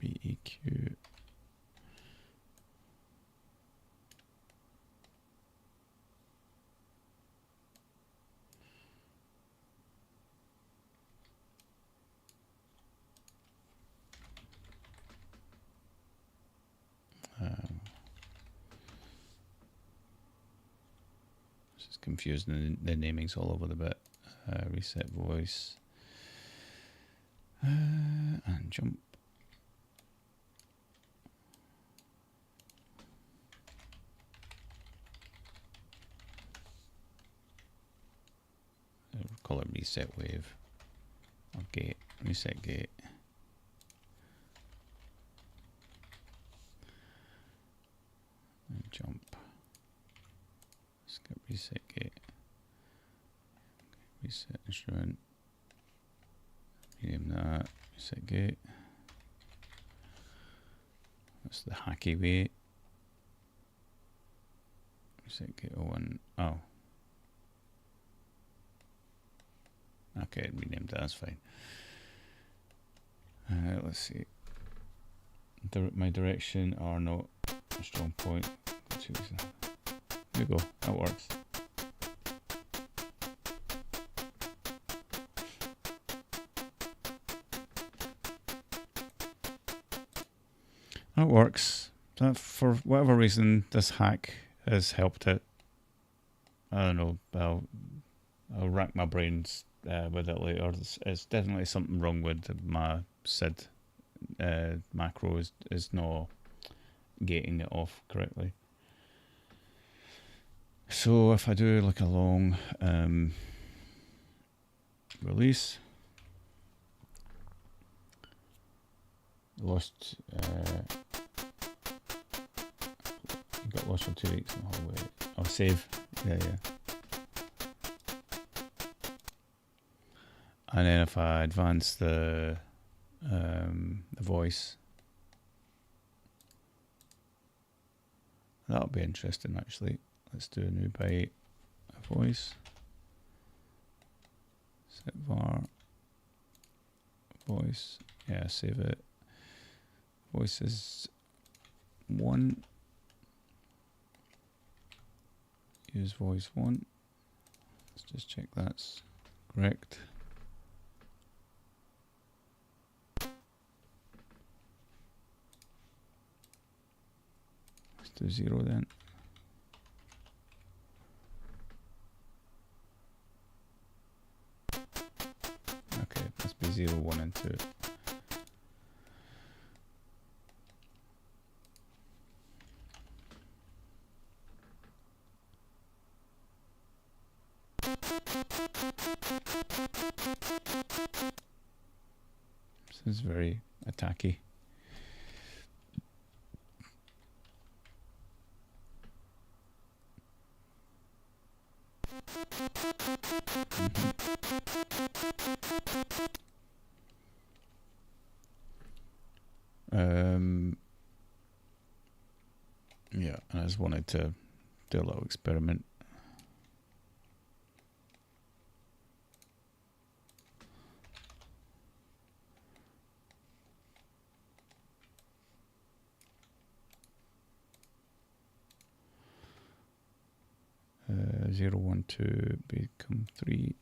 BEQ. This is confusing. The naming's all over the bit. Reset voice. And jump. We'll call it reset wave. Or gate. Reset gate. And jump. Skip reset gate. Reset instrument. Rename that. Reset gate. That's the hacky way. Reset gate 01. Oh. Okay, renamed that. That's fine. Let's see. My direction or not a strong point. There we go. That works. That works. That, for whatever reason, this hack has helped it. I don't know. I'll rack my brains with it later. It's definitely something wrong with my SID macro is not gating it off correctly. So if I do like a long release, lost, got lost for 2 weeks in the hallway. I'll save, yeah. And then if I advance the voice, that'll be interesting actually. Let's do a new byte, a voice, set var, voice, yeah, save it. Voice is 1, use voice 1, let's just check that's correct. Let's do 0 then. Okay, must be 0, 1 and 2. This is very attacky. Yeah, and I just wanted to do a little experiment. Uh, 0, 1, 2 become 3.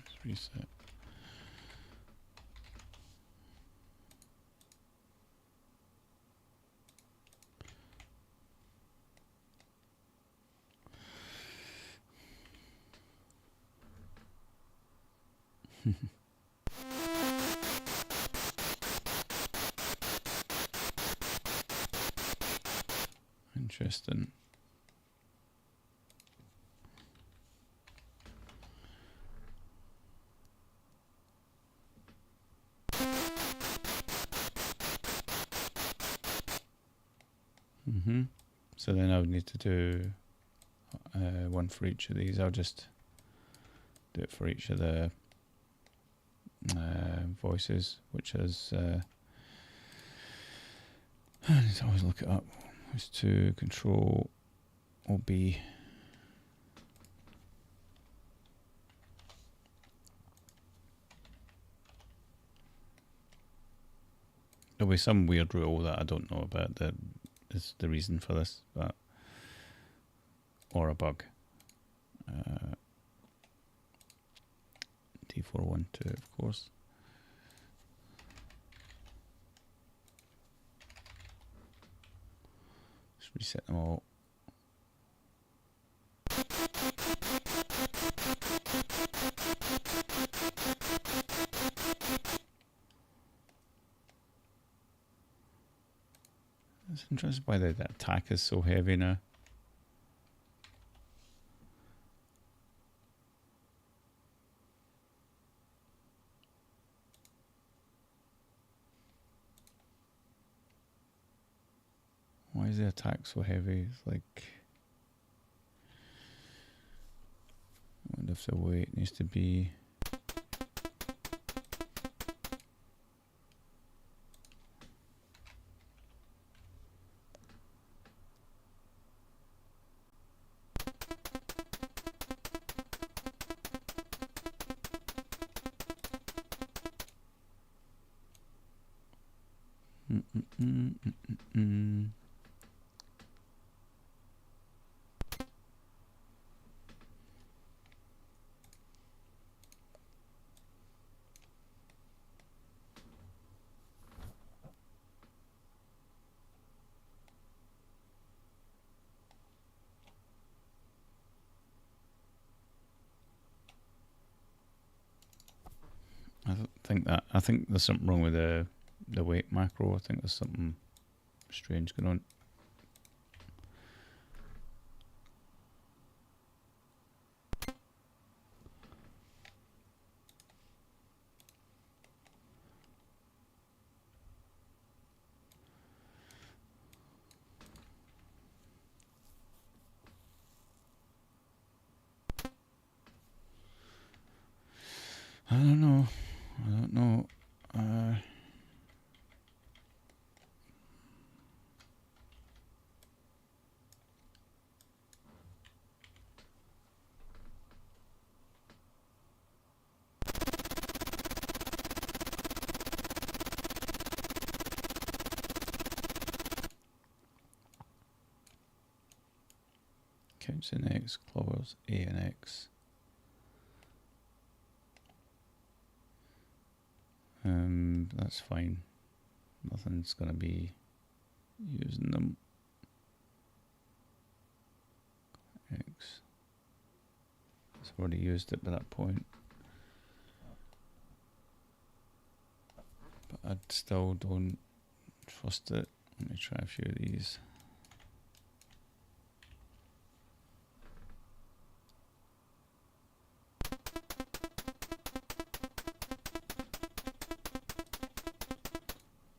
Let's reset. Interesting. So then I would need to do one for each of these. I'll just do it for each of the voices, which is I need to always look it up. Voice 2, Control OB. There'll be some weird rule that I don't know about that is the reason for this, but or a bug. D412, of course. Just reset them all. It's interesting why the attack is so heavy now. Why is the attack so heavy? It's like, I wonder if the weight needs to be. I think there's something wrong with the weight macro. I think there's something strange going on. I don't know. Counts in X, claws A and X. That's fine. Nothing's gonna be using them. X. It's already used it by that point. But I still don't trust it. Let me try a few of these.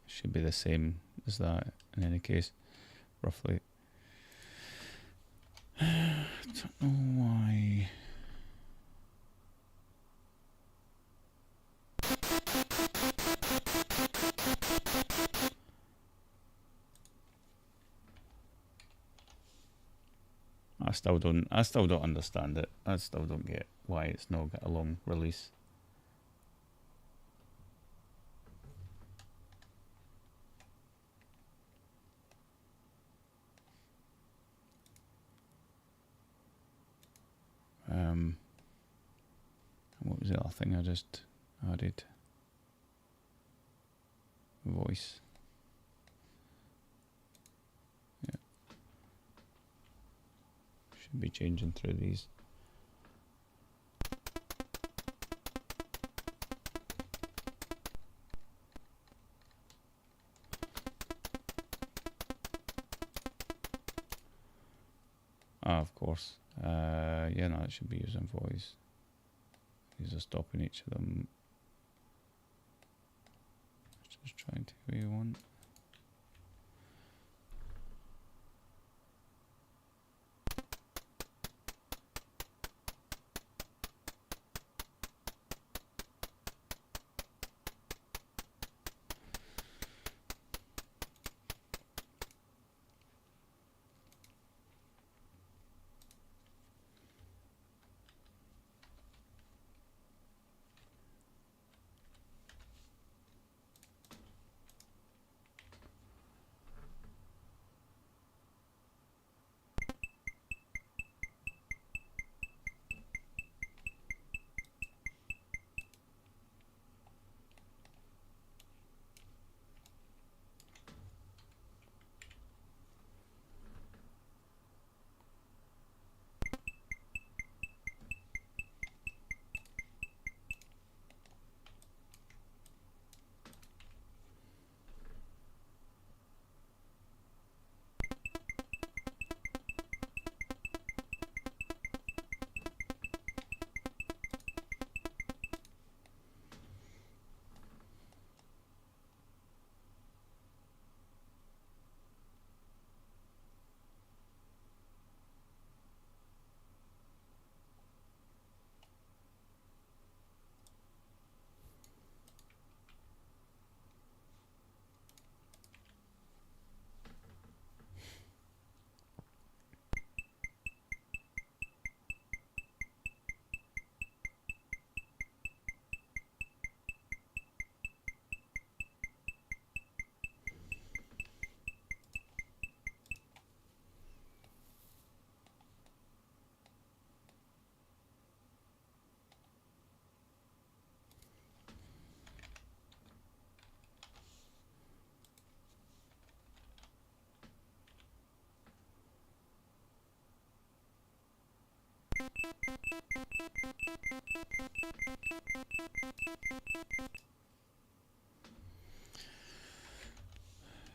Should be the same as that in any case, roughly. I don't know why. I still don't understand it. I still don't get why it's not got a long release. What was the other thing I just added? Voice. Yeah. Should be changing through these. Ah, of course. Yeah, no, it should be using voice. These are stopping each of them. Just trying to take away one.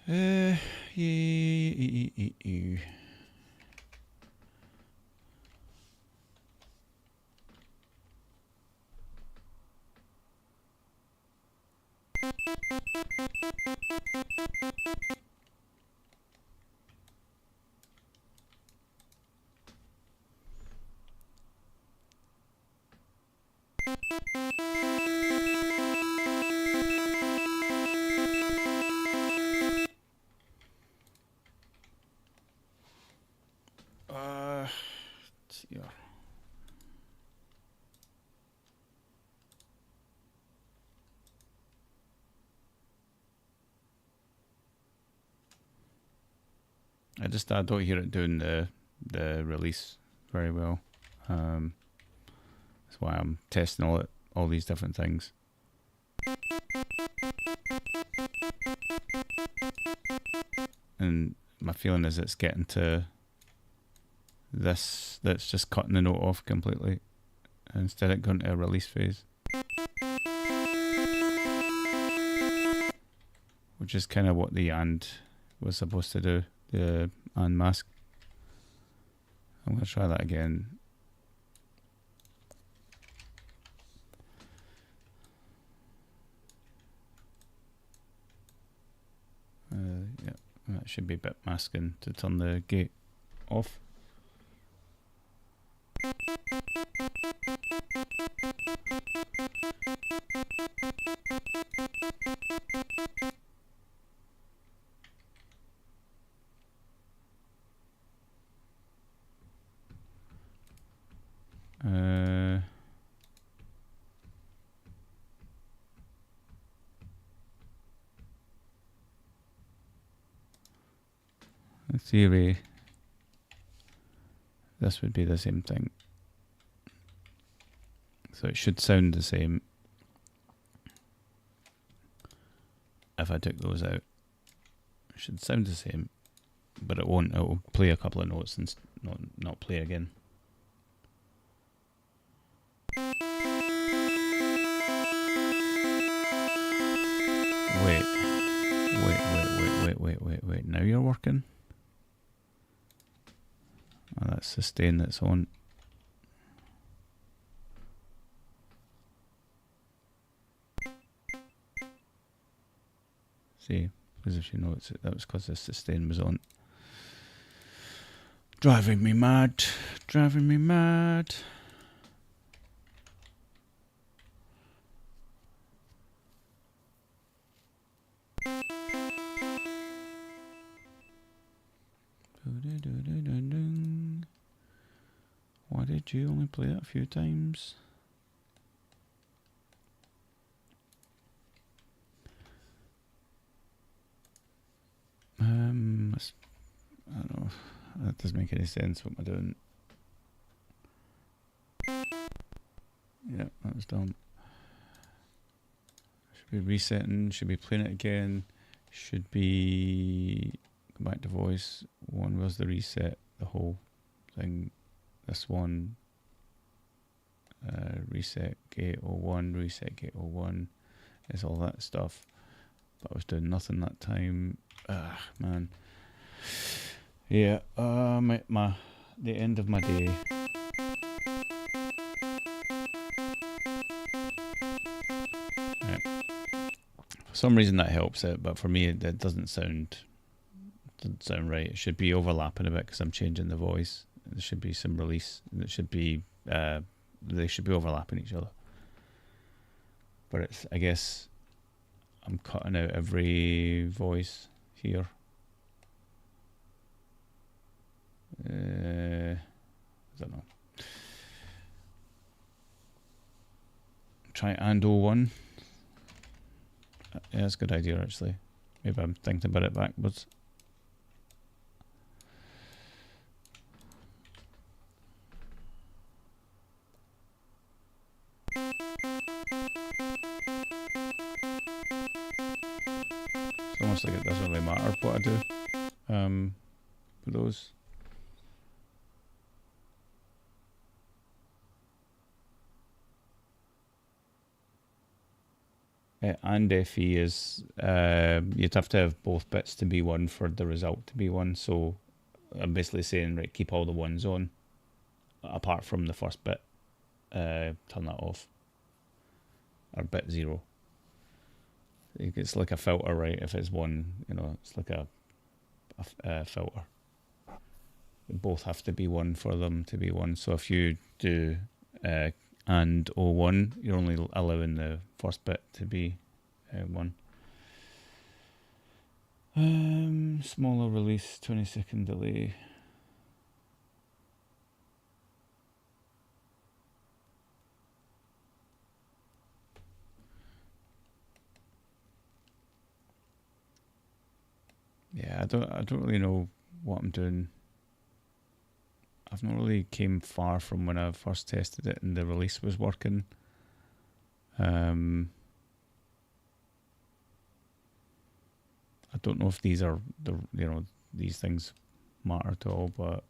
Yeah. Yeah. I don't hear it doing the release very well. That's why I'm testing all these different things. And my feeling is it's getting to this that's just cutting the note off completely instead of going to a release phase, which is kind of what the and was supposed to do, the and mask. I'm going to try that again. Yeah, that should be a bit masking to turn the gate off. In theory, this would be the same thing. So it should sound the same if I took those out. It should sound the same, but it won't. It will play a couple of notes and not play again. Wait. Now you're working? Oh, that's sustain that's on. See, because if you know that was because the sustain was on. Driving me mad. Driving me mad. Why did you only play that a few times? I don't know. That doesn't make any sense. What am I doing? Yeah, that was dumb. Should be resetting. Should be playing it again. Should be go back to voice. One was the reset. The whole thing. This one. Reset gate 01. Reset gate 01. It's all that stuff. But I was doing nothing that time. Ah, man. Yeah, the end of my day. Right. For some reason that helps it, but for me it doesn't sound right. It should be overlapping a bit because I'm changing the voice. There should be some release. It should be they should be overlapping each other. But it's, I guess, I'm cutting out every voice here. I don't know. Try and 01. Yeah, that's a good idea actually. Maybe I'm thinking about it backwards. It's almost like it doesn't really matter what I do for those. And FE is you'd have to have both bits to be 1 for the result to be 1. So I'm basically saying, right, keep all the 1s on apart from the first bit. Turn that off, or bit 0. It's like a filter, right? If it's 1, you know, it's like a filter. Both have to be 1 for them to be 1. So if you do and 01, you're only allowing the first bit to be 1. Smaller release, 20-second delay. Yeah, I don't really know what I'm doing. I've not really came far from when I first tested it and the release was working. I don't know if these are these things matter at all, but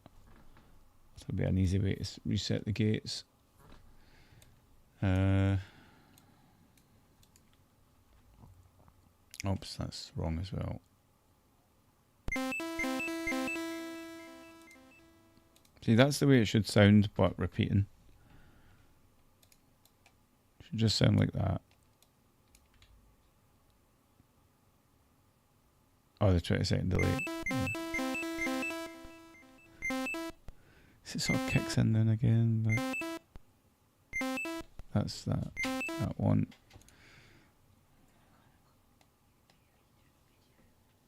it'll be an easy way to reset the gates. Oops, that's wrong as well. See, that's the way it should sound, but repeating. It should just sound like that. Oh, the 20-second delay. Yeah. It sort of kicks in then again, but that's that one.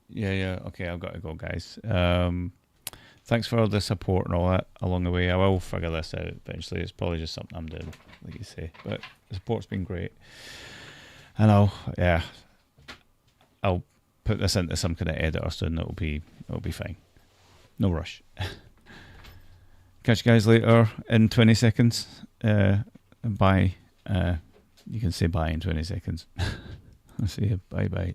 Yeah. Okay, I've got to go, guys. Thanks for all the support and all that along the way. I will figure this out eventually. It's probably just something I'm doing, like you say. But the support's been great. And I'll put this into some kind of editor soon. It'll be fine. No rush. Catch you guys later in 20 seconds. Bye. You can say bye in 20 seconds. I'll see you. Bye bye.